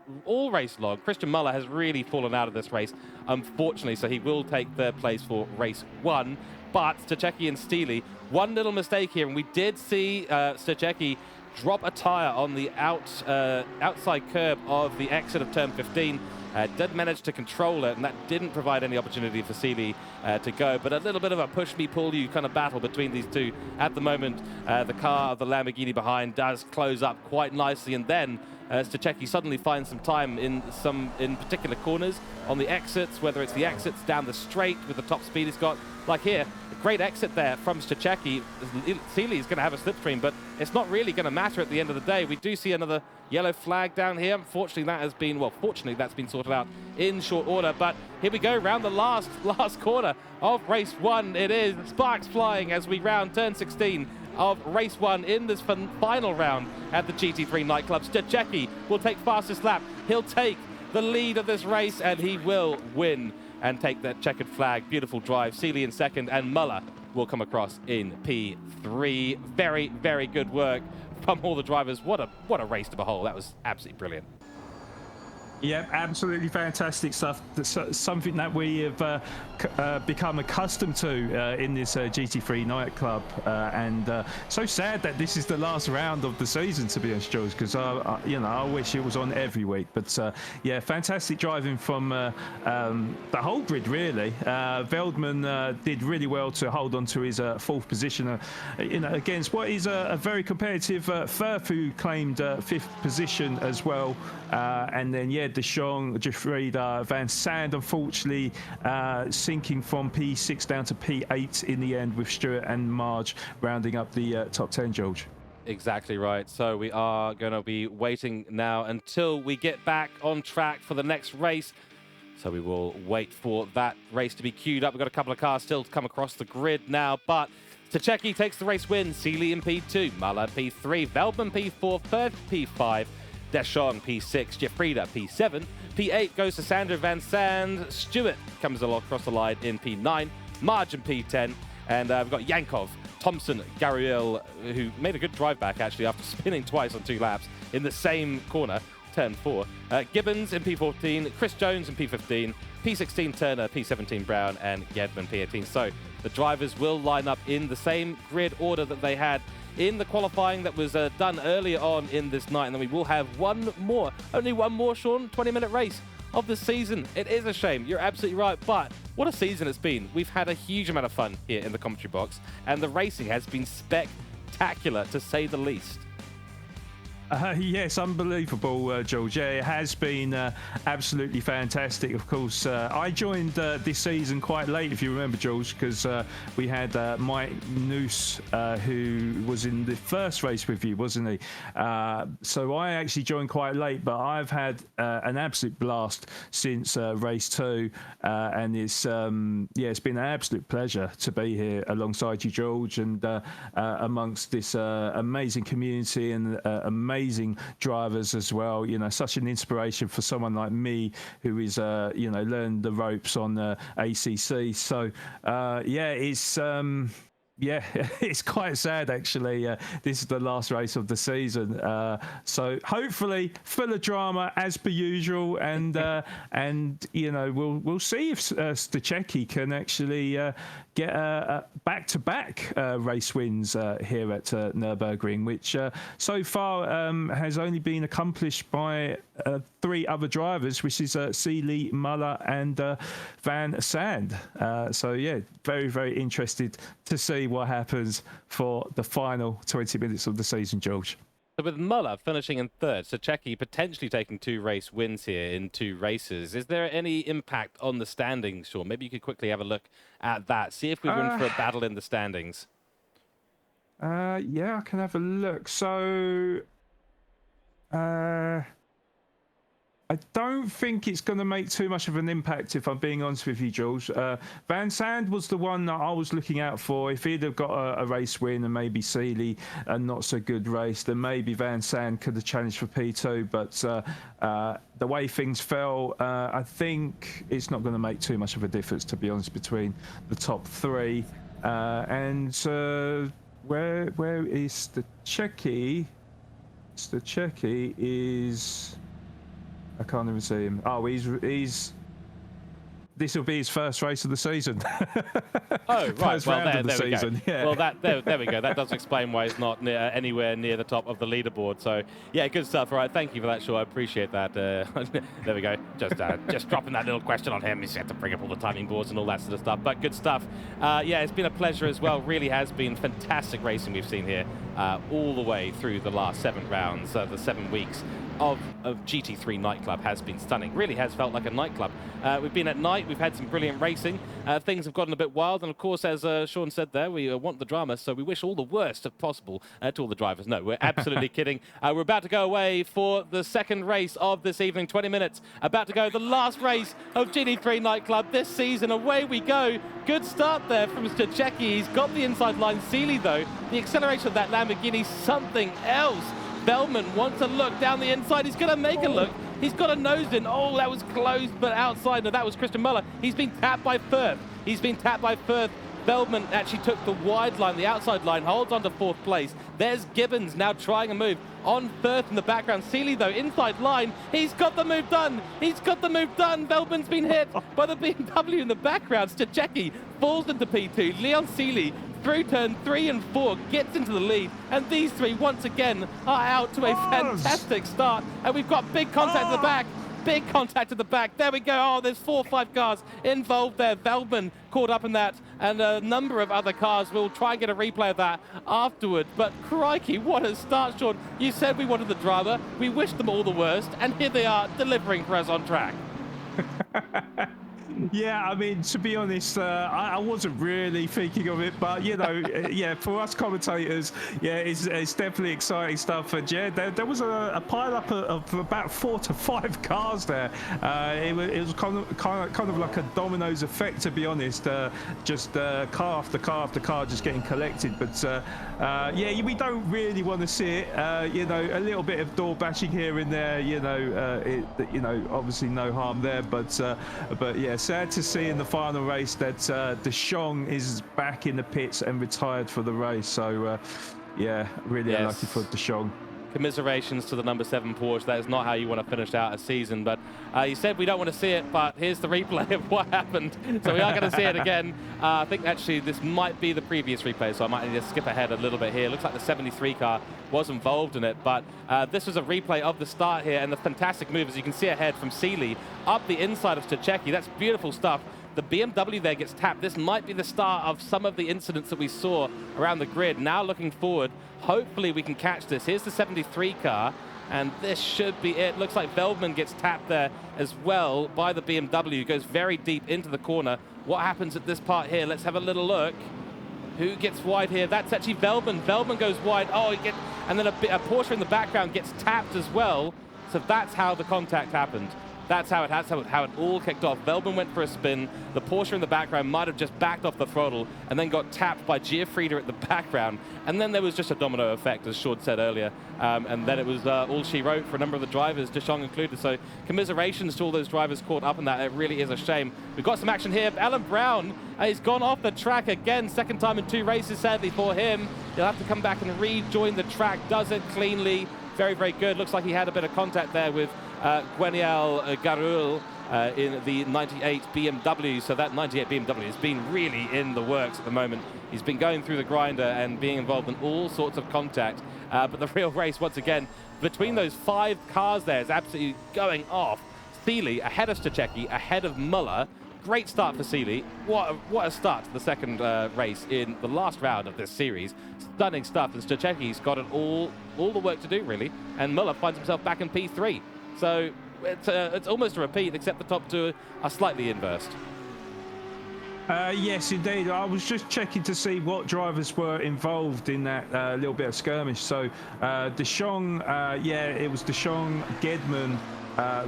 Speaker 1: race long. Christian Muller has really fallen out of this race, unfortunately, so he will take third place for race 1. But Strategist and Seeley, one little mistake here, and we did see Strategist drop a tire on the outside curb of the exit of turn 15. Did manage to control it, and that didn't provide any opportunity for Seeley to go. But a little bit of a push me, pull you kind of battle between these two. At the moment, the car of the Lamborghini behind does close up quite nicely, and then Strategist suddenly finds some time in particular corners on the exits, whether it's the exits down the straight with the top speed he's got, Like here, great exit there from Strategist. Seely is going to have a slipstream, but it's not really going to matter at the end of the day. We do see another yellow flag down here. Unfortunately, that has been, well, fortunately, that's been sorted out in short order. But here we go, round the last corner of race 1. It is sparks flying as we round turn 16 of race 1 in this final round at the GT3 nightclub. Strategist will take fastest lap. He'll take the lead of this race, and he will win and take that checkered flag. Beautiful drive. Seely in second, and Muller will come across in P3. Very, very good work from all the drivers. What a race to behold. That was absolutely brilliant.
Speaker 2: Yeah, absolutely fantastic stuff. That's something that we have become accustomed to in this GT3 nightclub, and so sad that this is the last round of the season, to be honest, Jules, because I wish it was on every week. But yeah, fantastic driving from the whole grid, really. Veldman did really well to hold on to his 4th position, against what is a very competitive Firth, who claimed 5th position as well, and then yeah, De Jong, Jeffrey, Van Sand, unfortunately sinking from P6 down to P8 in the end, with Stuart and Marge rounding up the top 10, George.
Speaker 1: Exactly right. So we are going to be waiting now until we get back on track for the next race. So we will wait for that race to be queued up. We've got a couple of cars still to come across the grid now, but Strategist takes the race win. Seely in P2, Muller P3, Veldman P4, Firth P5, Deschamps P6, Jeffrida P7, P8 goes to Sandra Van Sand, Stewart comes along across the line in P9, Margin P10, and we've got Yankov, Thompson, Gabriel, who made a good drive back actually after spinning twice on 2 laps in the same corner, turn 4. Gibbons in P14, Chris Jones in P15, P16 Turner, P17 Brown, and Gedman P18. So the drivers will line up in the same grid order that they had in the qualifying that was done earlier on in this night, and then we will have only one more, Sean, 20-minute race of the season. It is a shame, you're absolutely right, but what a season it's been. We've had a huge amount of fun here in the commentary box, and the racing has been spectacular, to say the least.
Speaker 2: Yes, unbelievable, George. Yeah, it has been absolutely fantastic. Of course, I joined this season quite late, if you remember, George, because we had Mike Noose, who was in the first race with you, wasn't he? So I actually joined quite late, but I've had an absolute blast since race 2, and it's it's been an absolute pleasure to be here alongside you, George, and amongst this amazing community and amazing drivers as well. Such an inspiration for someone like me who is learned the ropes on ACC. So it's quite sad actually. This is the last race of the season, so hopefully full of drama as per usual, and we'll see if Strategist can actually get back-to-back race wins here at Nürburgring, which so far has only been accomplished by 3 other drivers, which is Seely, Muller, and Van Sand. So yeah, very, very interested to see what happens for the final 20 minutes of the season, George.
Speaker 1: So with Muller finishing in 3rd, Strategist potentially taking 2 race wins here in 2 races, is there any impact on the standings, Sean? Maybe you could quickly have a look at that, see if we're in for a battle in the standings.
Speaker 2: Yeah, I can have a look. So I don't think it's going to make too much of an impact, if I'm being honest with you, Jules. Van Sand was the one that I was looking out for. If he'd have got a race win and maybe Seely a not so good race, then maybe Van Sand could have challenged for P2. But the way things fell, I think it's not going to make too much of a difference, to be honest, between the top 3. And where is the Checky? The Checky is... I can't even see him. Oh, he's. This will be his first race of the season.
Speaker 1: Oh, right.
Speaker 2: First
Speaker 1: well,
Speaker 2: round
Speaker 1: there
Speaker 2: of the
Speaker 1: we
Speaker 2: season.
Speaker 1: go.
Speaker 2: Yeah.
Speaker 1: Well, there we go. That does explain why he's not anywhere near the top of the leaderboard. So, yeah, good stuff. All right, thank you for that, Shaw. I appreciate that. There we go. Just dropping that little question on him. He's had to bring up all the timing boards and all that sort of stuff. But good stuff. Yeah, it's been a pleasure as well. Really has been fantastic racing we've seen here all the way through the last 7 rounds, the 7 weeks of GT3 nightclub has been stunning. Really has felt like a nightclub. We've been at night, we've had some brilliant racing. Things have gotten a bit wild, and of course, as Sean said there, we want the drama, so we wish all the worst if possible to all the drivers. No, we're absolutely kidding. We're about to go away for the second race of this evening, 20 minutes. About to go the last race of GT3 nightclub this season. Away we go. Good start there from Strategist. He's got the inside line. Seeley, though, the acceleration of that Lamborghini, something else. Bellman wants to look down the inside. He's going to make a look. He's got a nose in. Oh, that was closed, but outside. No, that was Christian Muller. He's been tapped by Firth. He's been tapped by Firth. Bellman actually took the wide line, the outside line, holds on to 4th place. There's Gibbons now trying a move on Firth in the background. Seeley, though, inside line. He's got the move done. He's got the move done. Bellman's been hit by the BMW in the background. Strategist falls into P2. Leon Seeley through turn 3 and 4 gets into the lead, and these three once again are out to a fantastic start, and we've got big contact at the back. Big contact at the back. There we go. Oh, there's 4 or 5 cars involved there. Velman caught up in that, and a number of other cars. We'll try and get a replay of that afterward. But crikey, what a start, Sean. You said we wanted the drama. We wished them all the worst, and here they are delivering for us on track.
Speaker 2: Yeah, I mean, to be honest, I wasn't really thinking of it, but you know, yeah, for us commentators, yeah, it's definitely exciting stuff. And yeah, there was a pile up of about 4 to 5 cars there. It was kind of like a dominoes effect, to be honest. Just car after car after car just getting collected. But yeah, we don't really want to see it. You know, a little bit of door bashing here and there. You know, obviously no harm there. But yeah. Sad to see in the final race that De Jong is back in the pits and retired for the race. So, yeah, really unlucky for De Jong.
Speaker 1: Commiserations to the number 7 Porsche. That is not how you want to finish out a season. But you said we don't want to see it, but here's the replay of what happened. So we are going to see it again. I think actually this might be the previous replay, so I might need to skip ahead a little bit here. Looks like the 73 car was involved in it, but this was a replay of the start here, and the fantastic move, as you can see ahead from Seeley, up the inside of Strategist. That's beautiful stuff. The BMW there gets tapped. This might be the start of some of the incidents that we saw around the grid. Now looking forward, hopefully we can catch this. Here's the 73 car, and this should be it. Looks like Veldman gets tapped there as well by the BMW. Goes very deep into the corner. What happens at this part here? Let's have a little look. Who gets wide here? That's actually Veldman. Veldman goes wide. Oh, and then a Porsche in the background gets tapped as well. So that's how the contact happened. That's how it all kicked off. Velban went for a spin. The Porsche in the background might have just backed off the throttle and then got tapped by Giafrida at the background. And then there was just a domino effect, as Sean said earlier. And then it was all she wrote for a number of the drivers, De Jong included. So commiserations to all those drivers caught up in that. It really is a shame. We've got some action here. Alan Brown has gone off the track again. Second time in 2 races, sadly, for him. He'll have to come back and rejoin the track. Does it cleanly. Very, very good. Looks like he had a bit of contact there with Gwenial Garul in the 98 BMW. So that 98 BMW has been really in the works at the moment. He's been going through the grinder and being involved in all sorts of contact. But the real race, once again, between those 5 cars there is absolutely going off. Seeley ahead of Strategist, ahead of Muller. Great start for Seeley. What a start to the second race in the last round of this series. Stunning stuff, and Strategist's got it all the work to do, really. And Muller finds himself back in P3. So it's almost a repeat, except the top 2 are slightly inversed.
Speaker 2: Yes, indeed. I was just checking to see what drivers were involved in that little bit of skirmish. So De Jong, yeah, it was De Jong, Gedman,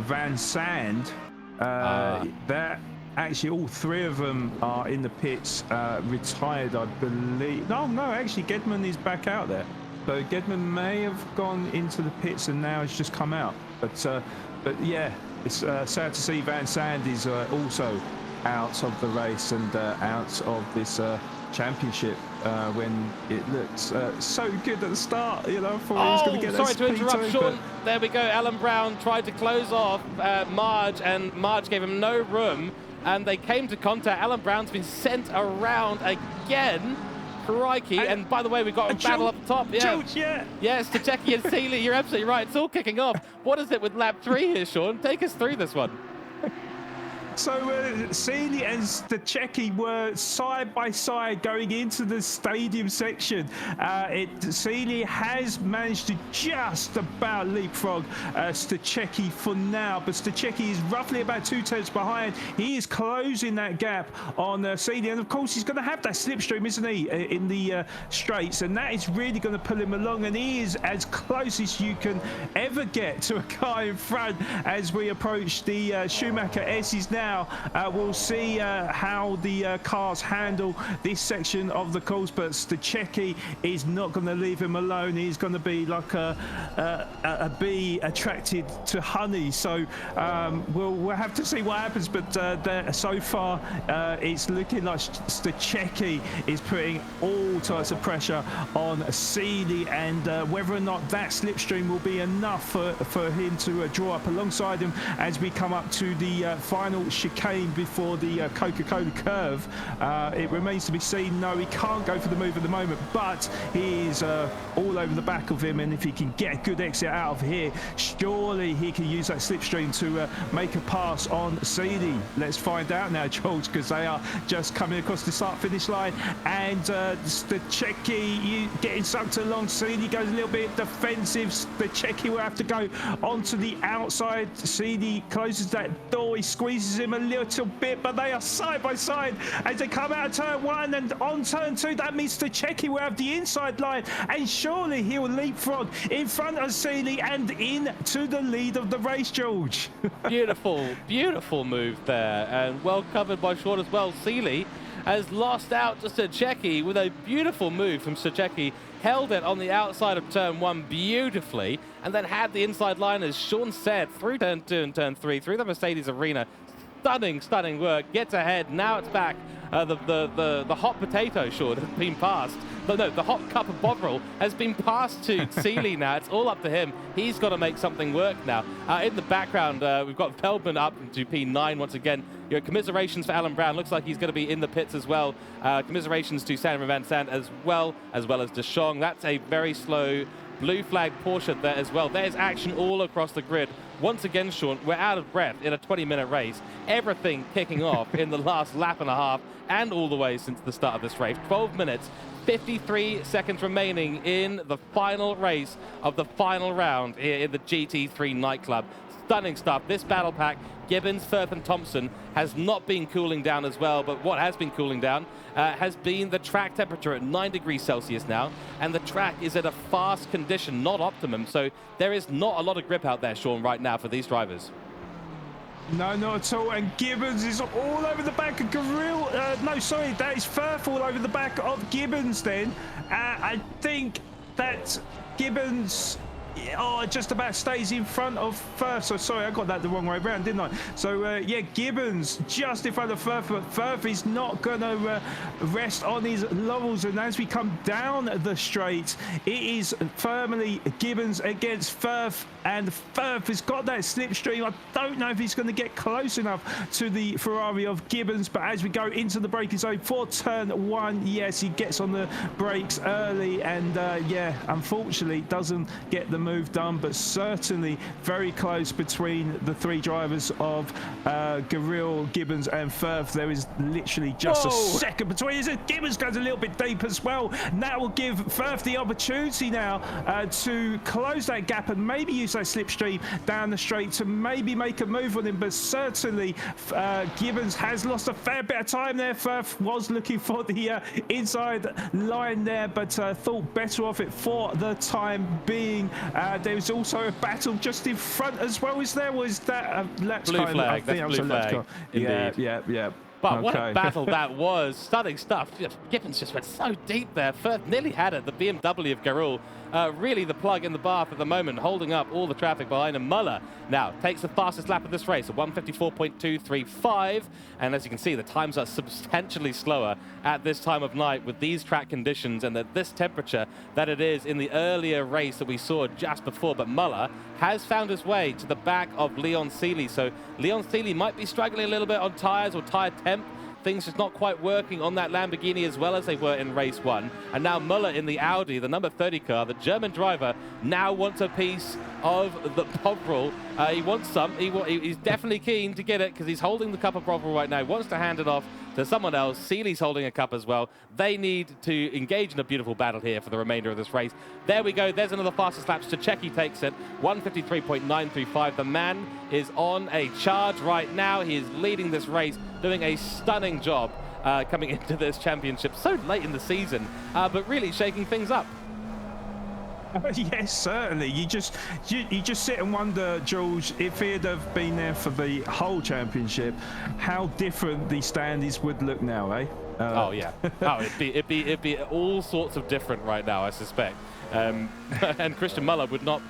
Speaker 2: Van Sand. That actually all 3 of them are in the pits, retired, I believe. No, actually Gedman is back out there. So Gedman may have gone into the pits and now has just come out. But yeah, it's sad to see Van Sand is also out of the race and out of this championship when it looks so good at the start. You know, for he was going to get
Speaker 1: sorry to interrupt, Sean. There we go. Alan Brown tried to close off Marge, and Marge gave him no room, and they came to contact. Alan Brown's been sent around again. Crikey. And by the way, we've got a battle up top. Yeah. Yes, Strategist and Seeley, you're absolutely right. It's all kicking off. What is it with lap 3 here, Sean? Take us through this one.
Speaker 2: So Seely and Strategist were side by side going into the stadium section. Seely has managed to just about leapfrog Strategist for now, but Strategist is roughly about 2 tenths behind. He is closing that gap on Seely, and of course he's going to have that slipstream, isn't he, in the straights, and that is really going to pull him along, and he is as close as you can ever get to a car in front as we approach the Schumacher S's now. We'll see how the cars handle this section of the course, but Strategist is not going to leave him alone. He's going to be like a bee attracted to honey. So we'll have to see what happens, but so far it's looking like Strategist is putting all types of pressure on Seely, and whether or not that slipstream will be enough for him to draw up alongside him as we come up to the final chicane before the Coca-Cola curve. It remains to be seen. No, he can't go for the move at the moment, but he is all over the back of him, and if he can get a good exit out of here, surely he can use that slipstream to make a pass on Seely. Let's find out now, George, because they are just coming across the start-finish line, and Strategist getting sucked along. Seely goes a little bit defensive. Strategist will have to go onto the outside. Seely closes that door. He squeezes him a little bit, but they are side by side as they come out of turn 1 and on turn 2. That means Strategist will have the inside line, and surely he will leapfrog in front of Seely and into the lead of the race, George.
Speaker 1: Beautiful move there, and well covered by Sean as well. Seely has lost out to Strategist with a beautiful move from Strategist. Held it on the outside of turn 1 beautifully, and then had the inside line, as Sean said, through turn 2 and turn 3, through the Mercedes arena. Stunning work. Gets ahead. Now it's back. The hot potato, Sean, has been passed. But no, the hot cup of Bovril has been passed to Seely now. It's all up to him. He's got to make something work now. In the background, we've got Feldman up to P9 once again. Commiserations for Alan Brown. Looks like he's going to be in the pits as well. Commiserations to Sandra Van Sant as well as Deschong. That's a very slow blue flag Porsche there as well. There's action all across the grid. Once again, Sean, we're out of breath in a 20-minute race. Everything kicking off in the last lap and a half and all the way since the start of this race. 12 minutes, 53 seconds remaining in the final race of the final round here in the GT3 nightclub. Stunning stuff. This battle pack, Gibbons, Firth and Thompson, has not been cooling down as well, but what has been cooling down has been the track temperature at 9 degrees Celsius now, and the track is at a fast condition, not optimum, so there is not a lot of grip out there, Sean, right now for these drivers.
Speaker 2: No, not at all, and Gibbons is all over the back of Grill. No, sorry, that is Firth all over the back of Gibbons then. I think that Gibbons just about stays in front of Firth. So sorry, I got that the wrong way around, didn't I? So yeah, Gibbons just in front of Firth, but Firth is not going to rest on his laurels, and as we come down the straight, it is firmly Gibbons against Firth, and Firth has got that slipstream. I don't know if he's going to get close enough to the Ferrari of Gibbons, but as we go into the braking zone for turn 1, yes, he gets on the brakes early, and yeah, unfortunately doesn't get the move done, but certainly very close between the three drivers of Garil, Gibbons and Firth. There is literally just a second between us. Gibbons goes a little bit deep as well. That will give Firth the opportunity now to close that gap and maybe use that slipstream down the straight to maybe make a move on him, but certainly Gibbons has lost a fair bit of time there. Firth was looking for the inside line there, but thought better of it for the time being. There was also a battle just in front as well. Is there? Was that a left
Speaker 1: blue flag? I think that was a left flag.
Speaker 2: Yeah.
Speaker 1: But what a battle that was. Stunning stuff. Gibbons just went so deep there. Firth nearly had it. The BMW of Garul. Really the plug in the bath at the moment, holding up all the traffic behind him. Muller now takes the fastest lap of this race at 1:54.235. And as you can see, the times are substantially slower at this time of night with these track conditions and at this temperature that it is in the earlier race that we saw just before. But Muller has found his way to the back of Leon Seely. So Leon Seely might be struggling a little bit on tyres or tyre temp. things just not quite working on that Lamborghini as well as they were in race 1. And now Muller in the Audi, the number 30 car, the German driver, now wants a piece of the Bovril. He wants some. He's definitely keen to get it because he's holding the cup of Bovril right now. He wants to hand it off to someone else. Seely's holding a cup as well. They need to engage in a beautiful battle here for the remainder of this race. There we go. There's another fastest lap. Stachecki takes it. 1:53.935. The man is on a charge right now. He is leading this race, doing a stunning job coming into this championship so late in the season, but really shaking things up.
Speaker 2: Yes, certainly. You just sit and wonder, George, if he'd have been there for the whole championship, how different the standings would look now, eh?
Speaker 1: Oh yeah. Oh, it'd be all sorts of different right now, I suspect. And Christian Muller would not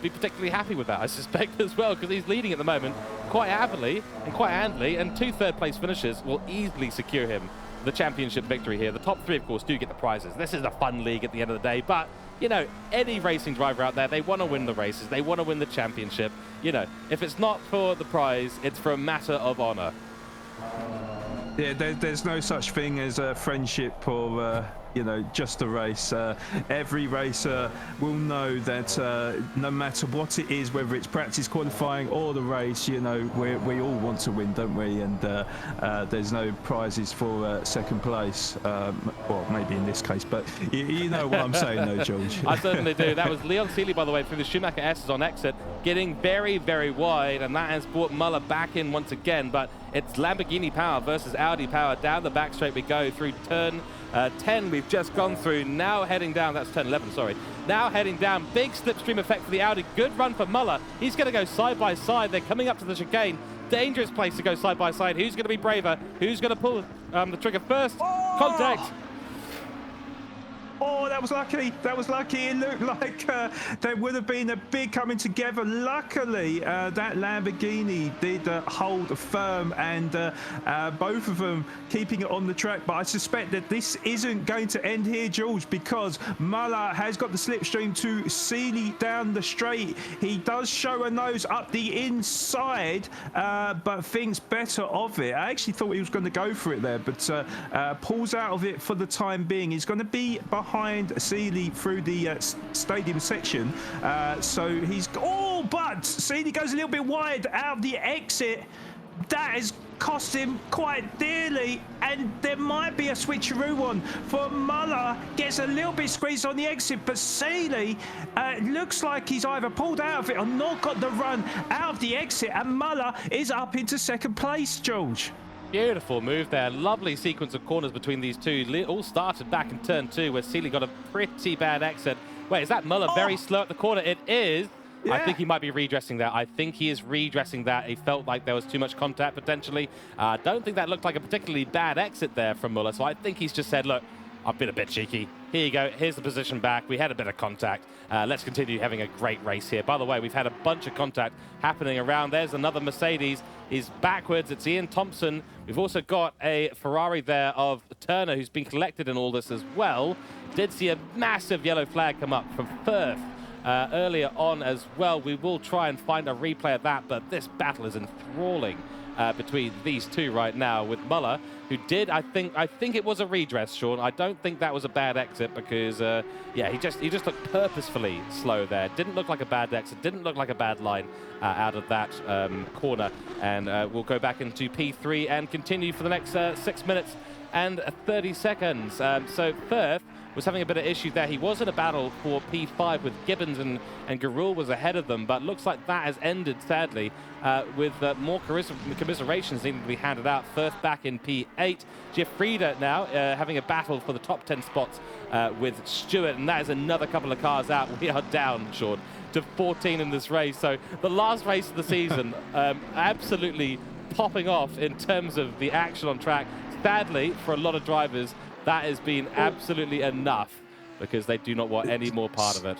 Speaker 1: be particularly happy with that, I suspect, as well, because he's leading at the moment quite happily and quite handily, and 2 third-place finishes will easily secure him the championship victory here. The top 3, of course, do get the prizes. This is a fun league at the end of the day, but you know, any racing driver out there, they want to win the races. They want to win the championship. You know, if it's not for the prize, it's for a matter of honor.
Speaker 2: Yeah, there's no such thing as a friendship or, you know, just a race. Every racer will know that no matter what it is, whether it's practice qualifying or the race, you know, we all want to win, don't we? And there's no prizes for second place. Well, maybe in this case, but you know what I'm saying, though, George.
Speaker 1: I certainly do. That was Leon Seely, by the way, through the Schumacher S's on exit, getting very, very wide, and that has brought Muller back in once again. But it's Lamborghini power versus Audi power. Down the back straight we go through turn 10 we've just gone through, now heading down, that's turn 11, sorry. Now heading down, big slipstream effect for the Audi, good run for Muller. He's going to go side by side, they're coming up to the chicane. Dangerous place to go side by side. Who's going to be braver? Who's going to pull the trigger first?
Speaker 2: Oh!
Speaker 1: Contact.
Speaker 2: Oh, that was lucky. That was lucky. It looked like there would have been a big coming together. Luckily, that Lamborghini did hold firm, and both of them keeping it on the track. But I suspect that this isn't going to end here, George, because Muller has got the slipstream to Seely down the straight. He does show a nose up the inside, but thinks better of it. I actually thought he was going to go for it there, but pulls out of it for the time being. He's going to be behind Seely through the stadium section, so he's but Seely goes a little bit wide out of the exit. That has cost him quite dearly, and there might be a switcheroo on for Muller. Gets a little bit squeezed on the exit, but Seely looks like he's either pulled out of it or not got the run out of the exit, and Muller is up into second place, George.
Speaker 1: Beautiful move there. Lovely sequence of corners between these two. All started back in turn 2 where Seely got a pretty bad exit. Wait, is that Muller very slow at the corner? It is. Yeah. I think he might be redressing that. I think he is redressing that. He felt like there was too much contact potentially. I don't think that looked like a particularly bad exit there from Muller. So I think he's just said, look, I've been a bit cheeky. Here you go. Here's the position back. We had a bit of contact. Let's continue having a great race here. By the way, we've had a bunch of contact happening around. There's another Mercedes. He's backwards. It's Ian Thompson. We've also got a Ferrari there of Turner, who's been collected in all this as well. Did see a massive yellow flag come up from Firth earlier on as well. We will try and find a replay of that, but this battle is enthralling between these two right now, with Muller, who did, I think it was a redress, Sean. I don't think that was a bad exit because, yeah, he just looked purposefully slow there. Didn't look like a bad exit, didn't look like a bad line out of that corner. And we'll go back into P3 and continue for the next 6 minutes and 30 seconds. So Firth was having a bit of issue there. He was in a battle for P5 with Gibbons, and Garul was ahead of them, but looks like that has ended, sadly, with more commiserations needing to be handed out. Firth back in P8. Giuffrida now having a battle for the top 10 spots with Stewart, and that is another couple of cars out. We are down, Sean, to 14 in this race. So the last race of the season, absolutely popping off in terms of the action on track. Sadly, for a lot of drivers, that has been absolutely enough because they do not want any more part of it.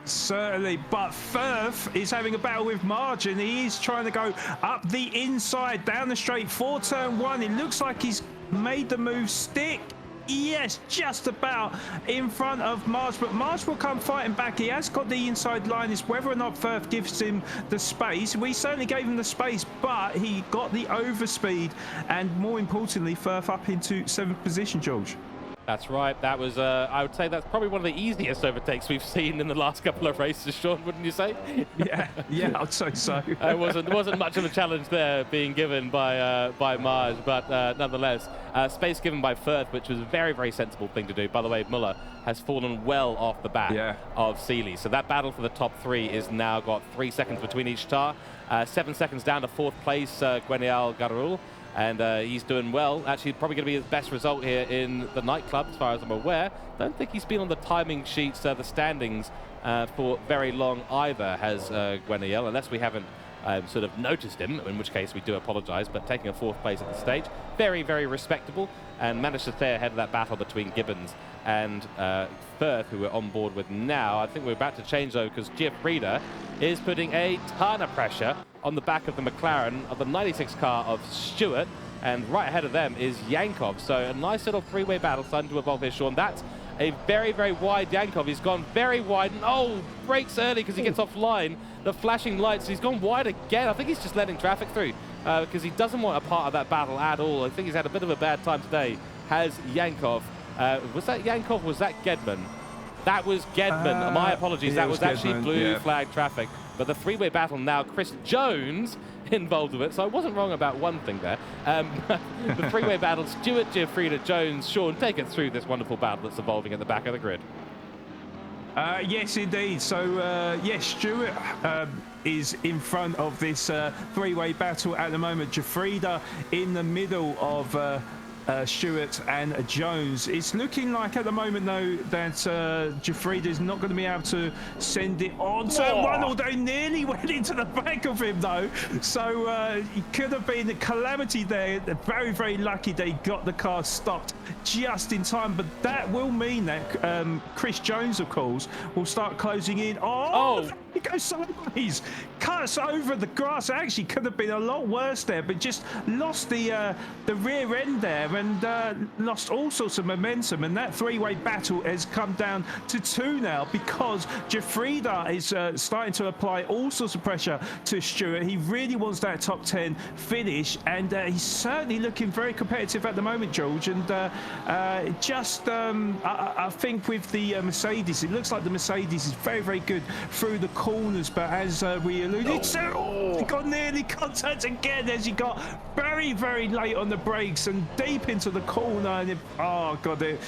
Speaker 2: Certainly, but Firth is having a battle with Margin. He is trying to go up the inside, down the straight for turn 1. It looks like he's made the move stick. Yes, just about in front of Marsh, but Marsh will come fighting back. He has got the inside line. It's whether or not Firth gives him the space. We certainly gave him the space, but he got the overspeed, and more importantly, Firth up into 7th position, George.
Speaker 1: That's right. That was, I would say that's probably one of the easiest overtakes we've seen in the last couple of races, Sean, wouldn't you say?
Speaker 2: Yeah, I'd say so.
Speaker 1: It wasn't much of a challenge there being given by Marge, but nonetheless, space given by Firth, which was a very, very sensible thing to do. By the way, Muller has fallen well off the back of Seeley. So that battle for the top 3 is now got 3 seconds between each tar. 7 seconds down to 4th place, Guenial Garul. And he's doing well. Actually, probably going to be his best result here in the nightclub, as far as I'm aware. Don't think he's been on the timing sheets, the standings, for very long either, has Gueniel, unless we haven't sort of noticed him, in which case we do apologise. But taking a 4th place at the stage, very, very respectable, and managed to stay ahead of that battle between Gibbons and Firth, who we're on board with now. I think we're about to change, though, because Giuffrida is putting a ton of pressure on the back of the McLaren of the 96 car of Stewart, and right ahead of them is Yankov. So a nice little 3-way battle starting to evolve here, Sean. That's a very, very wide Yankov. He's gone very wide, and brakes early because he gets offline. The flashing lights, he's gone wide again. I think he's just letting traffic through because he doesn't want a part of that battle at all. I think he's had a bit of a bad time today, has Yankov. Was that Yankov? Was that Gedman? That was Gedman. My apologies.
Speaker 2: Yeah,
Speaker 1: that was actually
Speaker 2: Gedman,
Speaker 1: blue flag traffic. But the 3-way battle now, Chris Jones involved with it. So I wasn't wrong about one thing there. The 3-way battle, Stewart, Giuffrida, Jones, Sean, take it through this wonderful battle that's evolving at the back of the grid.
Speaker 2: Yes, indeed. So, yes, Stewart is in front of this 3-way battle at the moment. Giuffrida in the middle of Stewart and Jones. It's looking like at the moment, though, that Giuffrida is not going to be able to send it on to one, although nearly went into the back of him, though. So it could have been a calamity there. Very, very lucky they got the car stopped just in time. But that will mean that Chris Jones, of course, will start closing in. He goes sideways, cuts over the grass. Actually, could have been a lot worse there, but just lost the rear end there and lost all sorts of momentum. And that 3-way battle has come down to 2 now because Giuffrida is starting to apply all sorts of pressure to Stewart. He really wants that top 10 finish, and he's certainly looking very competitive at the moment, George. And I think with the Mercedes, it looks like the Mercedes is very, very good through the corners, but as we alluded to, he got nearly contact again as he got very, very late on the brakes and deep into the corner, and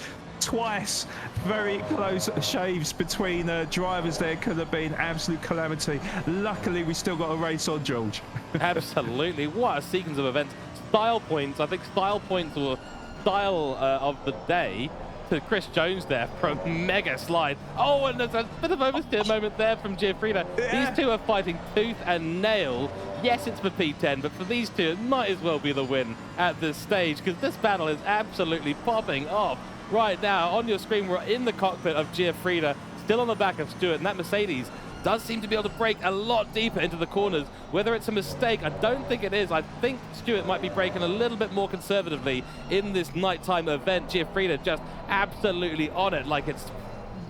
Speaker 2: twice very close shaves between drivers there. Could have been absolute calamity. Luckily, we still got a race on, George.
Speaker 1: Absolutely. What a sequence of events. Style points, I think style points or style of the day to Chris Jones there for a mega slide. And there's a bit of oversteer moment there from Giuffrida. These two are fighting tooth and nail. Yes, it's for P10, but for these two, it might as well be the win at this stage because this battle is absolutely popping off right now. On your screen, we're in the cockpit of Giuffrida, still on the back of Stewart, and that Mercedes does seem to be able to brake a lot deeper into the corners. Whether it's a mistake, I don't think it is. I think Stewart might be braking a little bit more conservatively in this nighttime event. Giuffrida just absolutely on it, like it's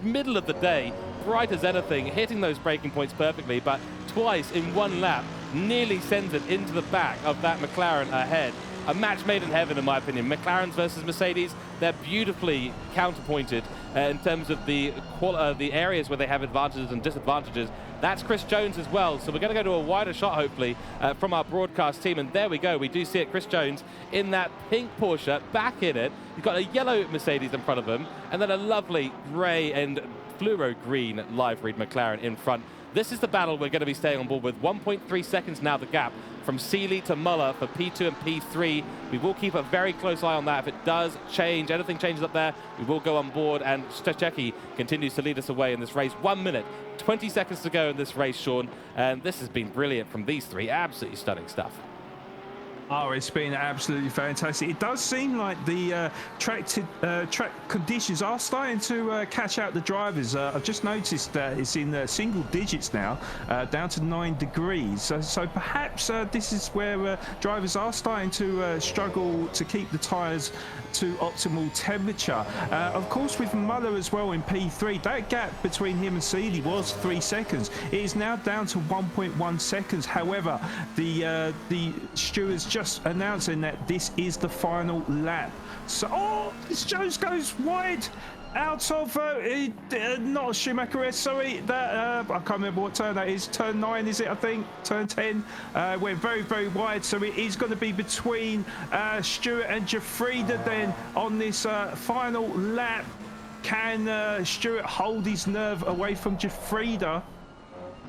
Speaker 1: middle of the day, bright as anything, hitting those braking points perfectly, but twice in one lap, nearly sends it into the back of that McLaren ahead. A match made in heaven, in my opinion. McLarens versus Mercedes, they're beautifully counterpointed in terms of the areas where they have advantages and disadvantages. That's Chris Jones as well. So we're going to go to a wider shot, hopefully, from our broadcast team. And there we go. We do see it. Chris Jones in that pink Porsche, back in it. He's got a yellow Mercedes in front of him, and then a lovely grey and fluoro green live-read McLaren in front. This is the battle we're going to be staying on board with. 1.3 seconds now, the gap from Seeley to Muller for P2 and P3. We will keep a very close eye on that. If it does change, anything changes up there, we will go on board. And Strategist continues to lead us away in this race. 1 minute, 20 seconds to go in this race, Sean. And this has been brilliant from these three. Absolutely stunning stuff.
Speaker 2: Oh, it's been absolutely fantastic. It does seem like the track conditions are starting to catch out the drivers. I've just noticed that it's in single digits now, down to 9 degrees. So perhaps this is where drivers are starting to struggle to keep the tyres to optimal temperature. Of course, with Muller as well in P3, that gap between him and Seeley was 3 seconds. It is now down to 1.1 seconds. However, the stewards just announcing that this is the final lap. So, this Jones goes wide out of not Schumacher S, sorry, that I can't remember what turn that is. Turn 9 is it? I think turn 10 went very, very wide, so it is going to be between Stewart and Jafrida then on this final lap. Can Stewart hold his nerve away from Jafrida?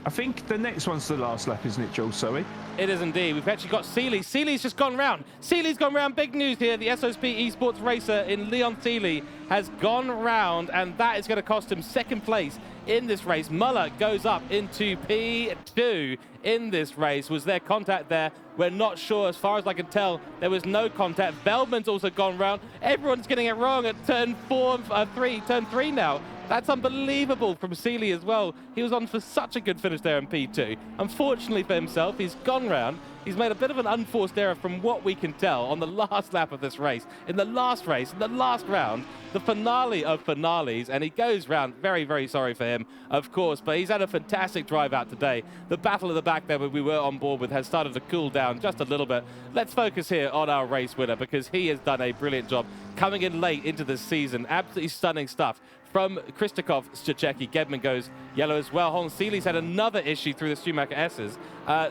Speaker 2: I think the next one's the last lap, isn't it, Jules? Sorry.
Speaker 1: It is indeed. We've actually got Seeley. Seeley's just gone round. Seeley's gone round. Big news here. The SOSP Esports racer in Leon Seeley has gone round, and that is going to cost him second place in this race. Muller goes up into P2 in this race. Was there contact there? We're not sure. As far as I can tell, there was no contact. Veldman's also gone round. Everyone's getting it wrong at turn 3 now. That's unbelievable from Seeley as well. He was on for such a good finish there in P2. Unfortunately for himself, he's gone round. He's made a bit of an unforced error from what we can tell on the last lap of this race. In the last race, in the last round, the finale of finales, and he goes round. Very, very sorry for him, of course, but he's had a fantastic drive out today. The battle at the back there we were on board with has started to cool down just a little bit. Let's focus here on our race winner because he has done a brilliant job coming in late into this season. Absolutely stunning stuff from Kristakov, Stachecki. Gedman goes yellow as well. Holland Seeley's had another issue through the Schumacher S's.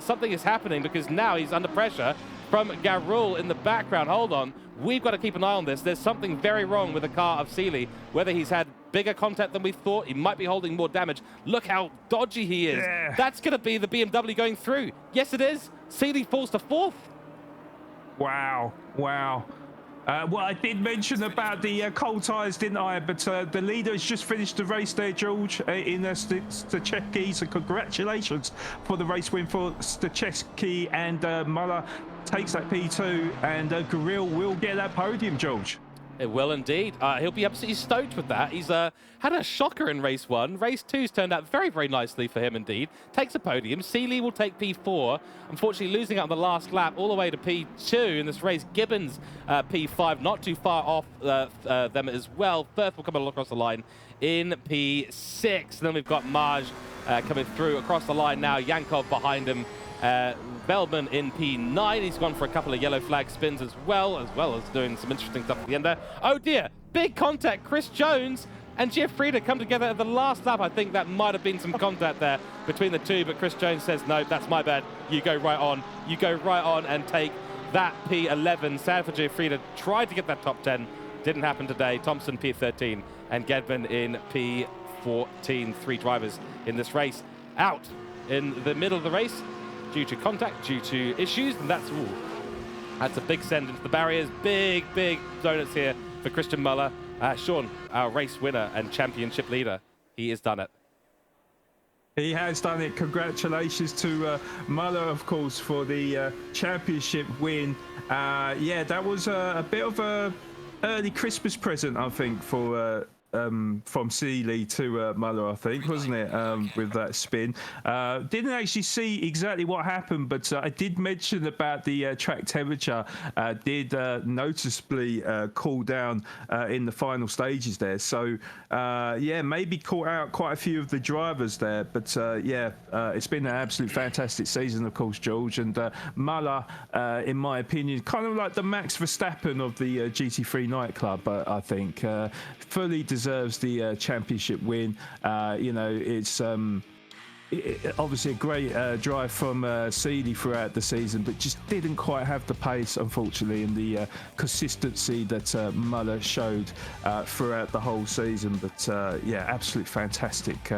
Speaker 1: Something is happening because now he's under pressure from Garul in the background. Hold on. We've got to keep an eye on this. There's something very wrong with the car of Seeley. Whether he's had bigger contact than we thought, he might be holding more damage. Look how dodgy he is. Yeah. That's going to be the BMW going through. Yes, it is. Seeley falls to 4th.
Speaker 2: Wow. Wow. Well, I did mention about the cold tyres, didn't I? But the leader has just finished the race there, George, in Stachecki. So congratulations for the race win for Stachecki, and Muller takes that P2, and Garil will get that podium, George.
Speaker 1: It will indeed. He'll be absolutely stoked with that. He's had a shocker in race 1. Race 2's turned out very, very nicely for him indeed. Takes a podium. Seeley will take P4. Unfortunately, losing out on the last lap all the way to P2 in this race. Gibbons, P5, not too far off them as well. Firth will come across the line in P6. And then we've got Maj coming through across the line now. Yankov behind him. Veldman in P9. He's gone for a couple of yellow flag spins as well as doing some interesting stuff at the end there. Oh dear, big contact. Chris Jones and Jafrida come together at the last lap. I think that might have been some contact there between the two, but Chris Jones says, no, that's my bad. You go right on. You go right on and take that P11. Sad for Jafrida. Tried to get that top 10. Didn't happen today. Thompson P13 and Gedman in P14. 3 drivers in this race out in the middle of the race due to contact, due to issues, and that's a big send into the barriers. Big, big donuts here for Christian Muller. Sean, our race winner and championship leader, he has done it.
Speaker 2: He has done it. Congratulations to Muller, of course, for the championship win. Yeah, that was a bit of a early Christmas present, I think, for from Seeley to Muller, I think, wasn't it, with that spin. Didn't actually see exactly what happened, but I did mention about the track temperature did noticeably cool down in the final stages there. So, yeah, maybe caught out quite a few of the drivers there. But, yeah, it's been an absolute fantastic season, of course, George. And Muller, in my opinion, kind of like the Max Verstappen of the GT3 nightclub, I think. Fully deserves the championship win. You know, it's obviously a great drive from Seeley throughout the season, but just didn't quite have the pace, unfortunately, and the consistency that Muller showed throughout the whole season. But yeah, absolute fantastic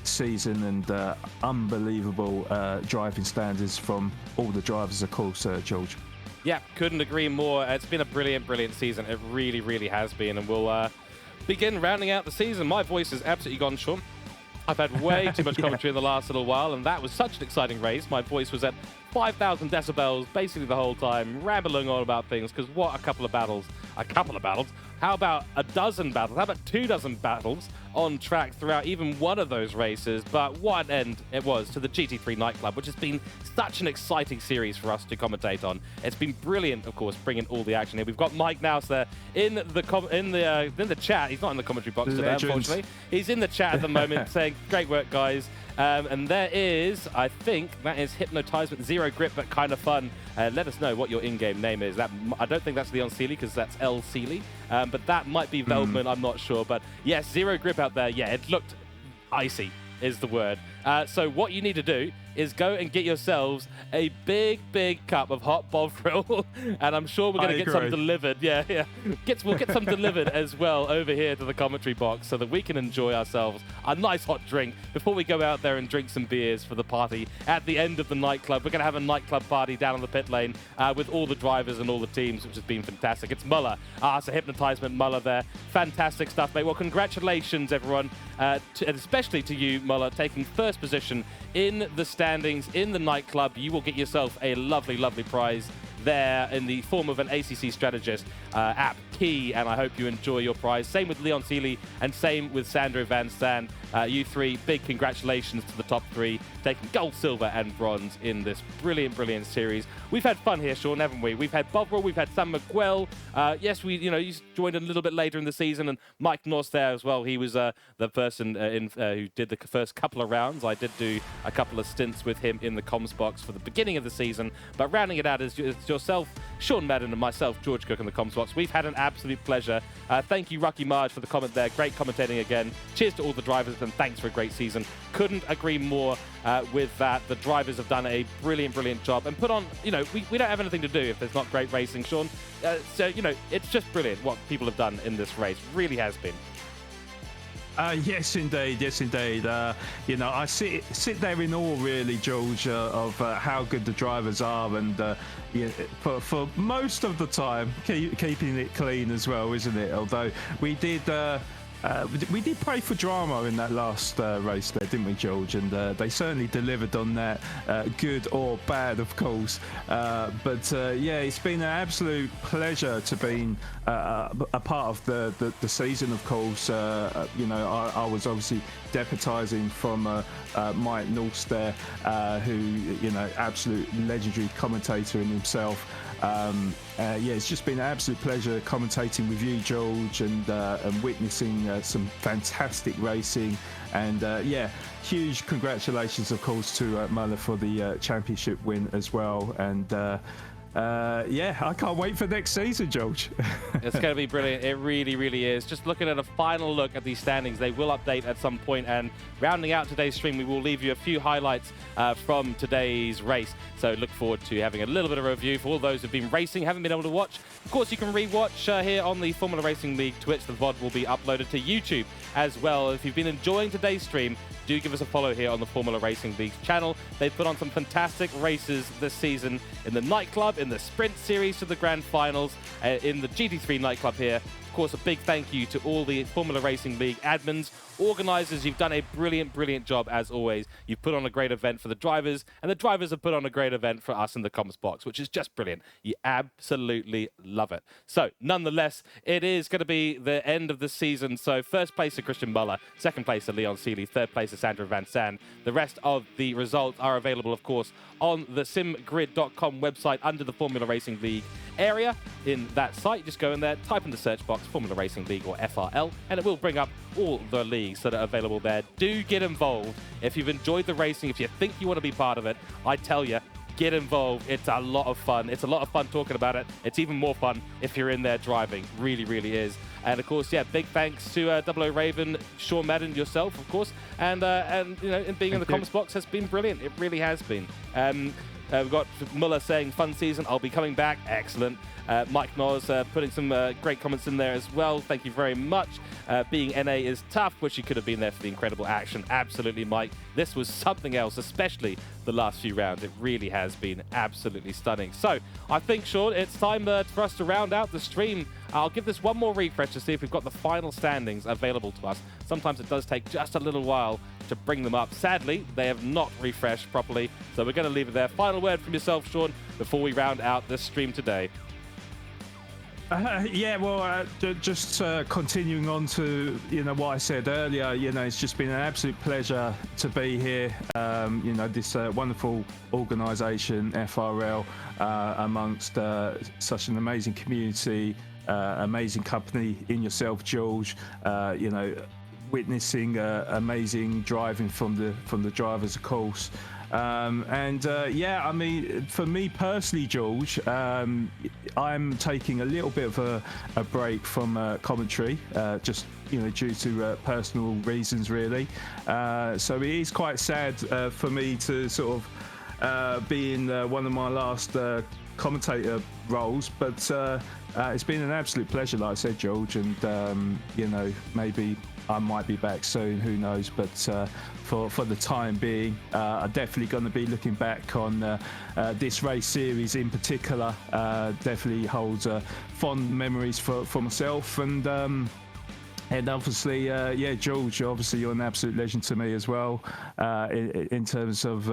Speaker 2: season and unbelievable driving standards from all the drivers, of course, George.
Speaker 1: Yeah, couldn't agree more. It's been a brilliant, brilliant season. It really, really has been, and we'll begin rounding out the season. My voice is absolutely gone, Sean. I've had way too much commentary in the last little while, and that was such an exciting race. My voice was at 5,000 decibels basically the whole time, rambling on about things, because what a couple of battles. A couple of battles? How about a dozen battles? How about 24 battles on track throughout even one of those races? But what an end it was to the GT3 nightclub, which has been such an exciting series for us to commentate on. It's been brilliant, of course, bringing all the action here. We've got Mike Nouse there in the chat. He's not in the commentary box today, unfortunately. He's in the chat at the moment saying, "Great work, guys." And there is, I think, that is Hypnotisement Zero Grip, but kind of fun. Let us know what your in-game name is. I don't think that's Leon Seeley, because that's L. Seeley. But that might be Veldman, I'm not sure. But yes, Zero Grip out there. Yeah, it looked icy is the word. So what you need to do is go and get yourselves a big cup of hot Bovril, and I'm sure we're going to get some delivered. Yeah. We'll get some delivered as well over here to the commentary box so that we can enjoy ourselves a nice hot drink before we go out there and drink some beers for the party at the end of the nightclub. We're going to have a nightclub party down on the pit lane with all the drivers and all the teams, which has been fantastic. It's Muller. It's a Hypnotisement Muller there. Fantastic stuff, mate. Well, congratulations, everyone, and especially to you, Muller, taking first position in the standings in the nightclub. You will get yourself a lovely prize there in the form of an ACC Strategist app key, and I hope you enjoy your prize. Same with Leon Seeley and same with Sandro Van Stan. You three, big congratulations to the top three, taking gold, silver, and bronze in this brilliant series. We've had fun here, Sean, haven't we? We've had Bovril, we've had Sam McGuell. Yes, you joined a little bit later in the season, and Mike Norse there as well. He was the person who did the first couple of rounds. I did do a couple of stints with him in the comms box for the beginning of the season, but rounding it out is yourself, Sean Madden, and myself, George Cook, in the comms box. We've had an absolute pleasure. Thank you, Rucky Marge, for the comment there. Great commentating again. Cheers to all the drivers, and thanks for a great season. Couldn't agree more with that. The drivers have done a brilliant job and put on, we don't have anything to do if there's not great racing, Sean. So, it's just brilliant what people have done in this race. Really has been.
Speaker 2: Yes, indeed. I sit there in awe, really, George, of how good the drivers are, and for most of the time, keeping it clean as well, isn't it? Although we did pray for drama in that last race there, didn't we, George? And they certainly delivered on that, good or bad, of course. But it's been an absolute pleasure to be a part of the season, of course. I was obviously deputising from Mike Norse there, who, absolute legendary commentator in himself. It's just been an absolute pleasure commentating with you, George, and witnessing some fantastic racing. And huge congratulations, of course, to Muller for the championship win as well. And I can't wait for next season, George.
Speaker 1: It's going to be brilliant. It really is. Just looking at a final look at these standings, they will update at some point, and rounding out today's stream, we will leave you a few highlights from today's race. So look forward to having a little bit of a review for all those who've been racing, haven't been able to watch. Of course, you can re-watch here on the Formula Racing League Twitch. The VOD will be uploaded to YouTube as well. If you've been enjoying today's stream, do give us a follow here on the Formula Racing League channel. They've put on some fantastic races this season in the nightclub, in the sprint series to the grand finals, in the GT3 nightclub here. Of course, a big thank you to all the Formula Racing League admins, organisers. You've done a brilliant job, as always. You've put on a great event for the drivers, and the drivers have put on a great event for us in the comms box, which is just brilliant. You absolutely love it. So, nonetheless, it is going to be the end of the season. So, first place to Christian Muller, second place to Leon Seeley, third place to Sandro Van Sand. The rest of the results are available, of course, on the simgrid.com website under the Formula Racing League area. In that site, just go in there, type in the search box Formula Racing League or FRL, and it will bring up all the leagues that are available there. Do get involved. If you've enjoyed the racing, if you think you want to be part of it, I tell you, get involved. It's a lot of fun. It's a lot of fun talking about it. It's even more fun if you're in there driving. Really is. And of course, big thanks to Double O Raven, Sean Madden, yourself, of course, and being in the comments box has been brilliant. It really has been. We've got Muller saying, fun season, I'll be coming back. Excellent. Mike Noz putting some great comments in there as well. Thank you very much. Being NA is tough. Wish you could have been there for the incredible action. Absolutely, Mike. This was something else, especially the last few rounds. It really has been absolutely stunning. So I think, Sean, it's time for us to round out the stream. I'll give this one more refresh to see if we've got the final standings available to us. Sometimes it does take just a little while to bring them up. Sadly, they have not refreshed properly, so we're going to leave it there. Final word from yourself, Sean, before we round out this stream today.
Speaker 2: Yeah, well, just continuing on to what I said earlier. It's just been an absolute pleasure to be here. This wonderful organisation, FRL, amongst such an amazing community, amazing company in yourself, George. Witnessing amazing driving from the drivers, of course. Yeah, I mean, for me personally, George, I'm taking a little bit of a break from commentary, just due to personal reasons, really. So it is quite sad for me to sort of be in one of my last commentator roles, but it's been an absolute pleasure, like I said, George, and maybe I might be back soon, who knows, but for the time being, I'm definitely going to be looking back on this race series in particular. Definitely holds fond memories for myself, and obviously, yeah, George, obviously you're an absolute legend to me as well, in terms of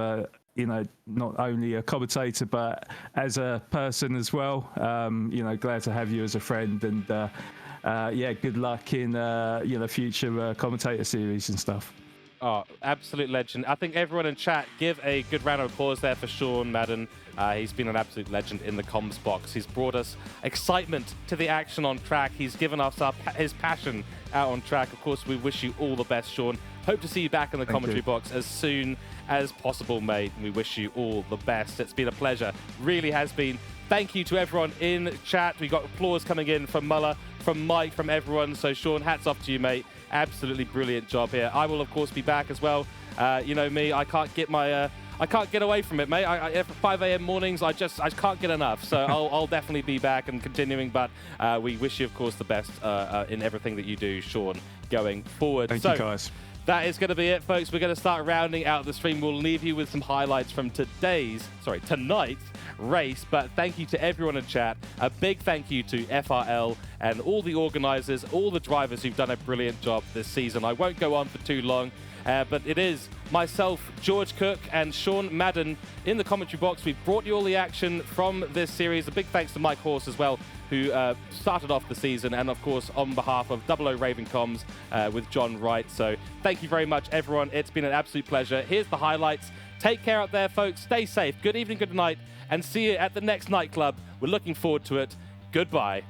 Speaker 2: not only a commentator but as a person as well. Glad to have you as a friend, and yeah, good luck in future commentator series and stuff.
Speaker 1: Oh, absolute legend. I think everyone in chat, give a good round of applause there for Sean Madden. He's been an absolute legend in the comms box. He's brought us excitement to the action on track. He's given us his passion out on track. Of course, we wish you all the best, Sean. Hope to see you back in the commentary box as soon as possible, mate. And we wish you all the best. It's been a pleasure. Really has been. Thank you to everyone in chat. We got applause coming in from Muller, from Mike, from everyone. So, Sean, hats off to you, mate. Absolutely brilliant job here. I will, of course, be back as well. You know me, I can't get away from it, mate. At 5 a.m. mornings, I can't get enough. So I'll definitely be back and continuing. But we wish you, of course, the best in everything that you do, Sean, going forward.
Speaker 2: Thank you, guys.
Speaker 1: That is going to be it, folks. We're going to start rounding out the stream. We'll leave you with some highlights from tonight's race. But thank you to everyone in chat. A big thank you to FRL and all the organizers, all the drivers who've done a brilliant job this season. I won't go on for too long, but it is myself, George Cook, and Sean Madden in the commentary box. We've brought you all the action from this series. A big thanks to Mike Horse as well, who started off the season, and of course on behalf of 00 Raven Comms with John Wright. So thank you very much, everyone. It's been an absolute pleasure. Here's the highlights. Take care out there, folks. Stay safe. Good evening, good night, and see you at the next nightclub. We're looking forward to it. Goodbye.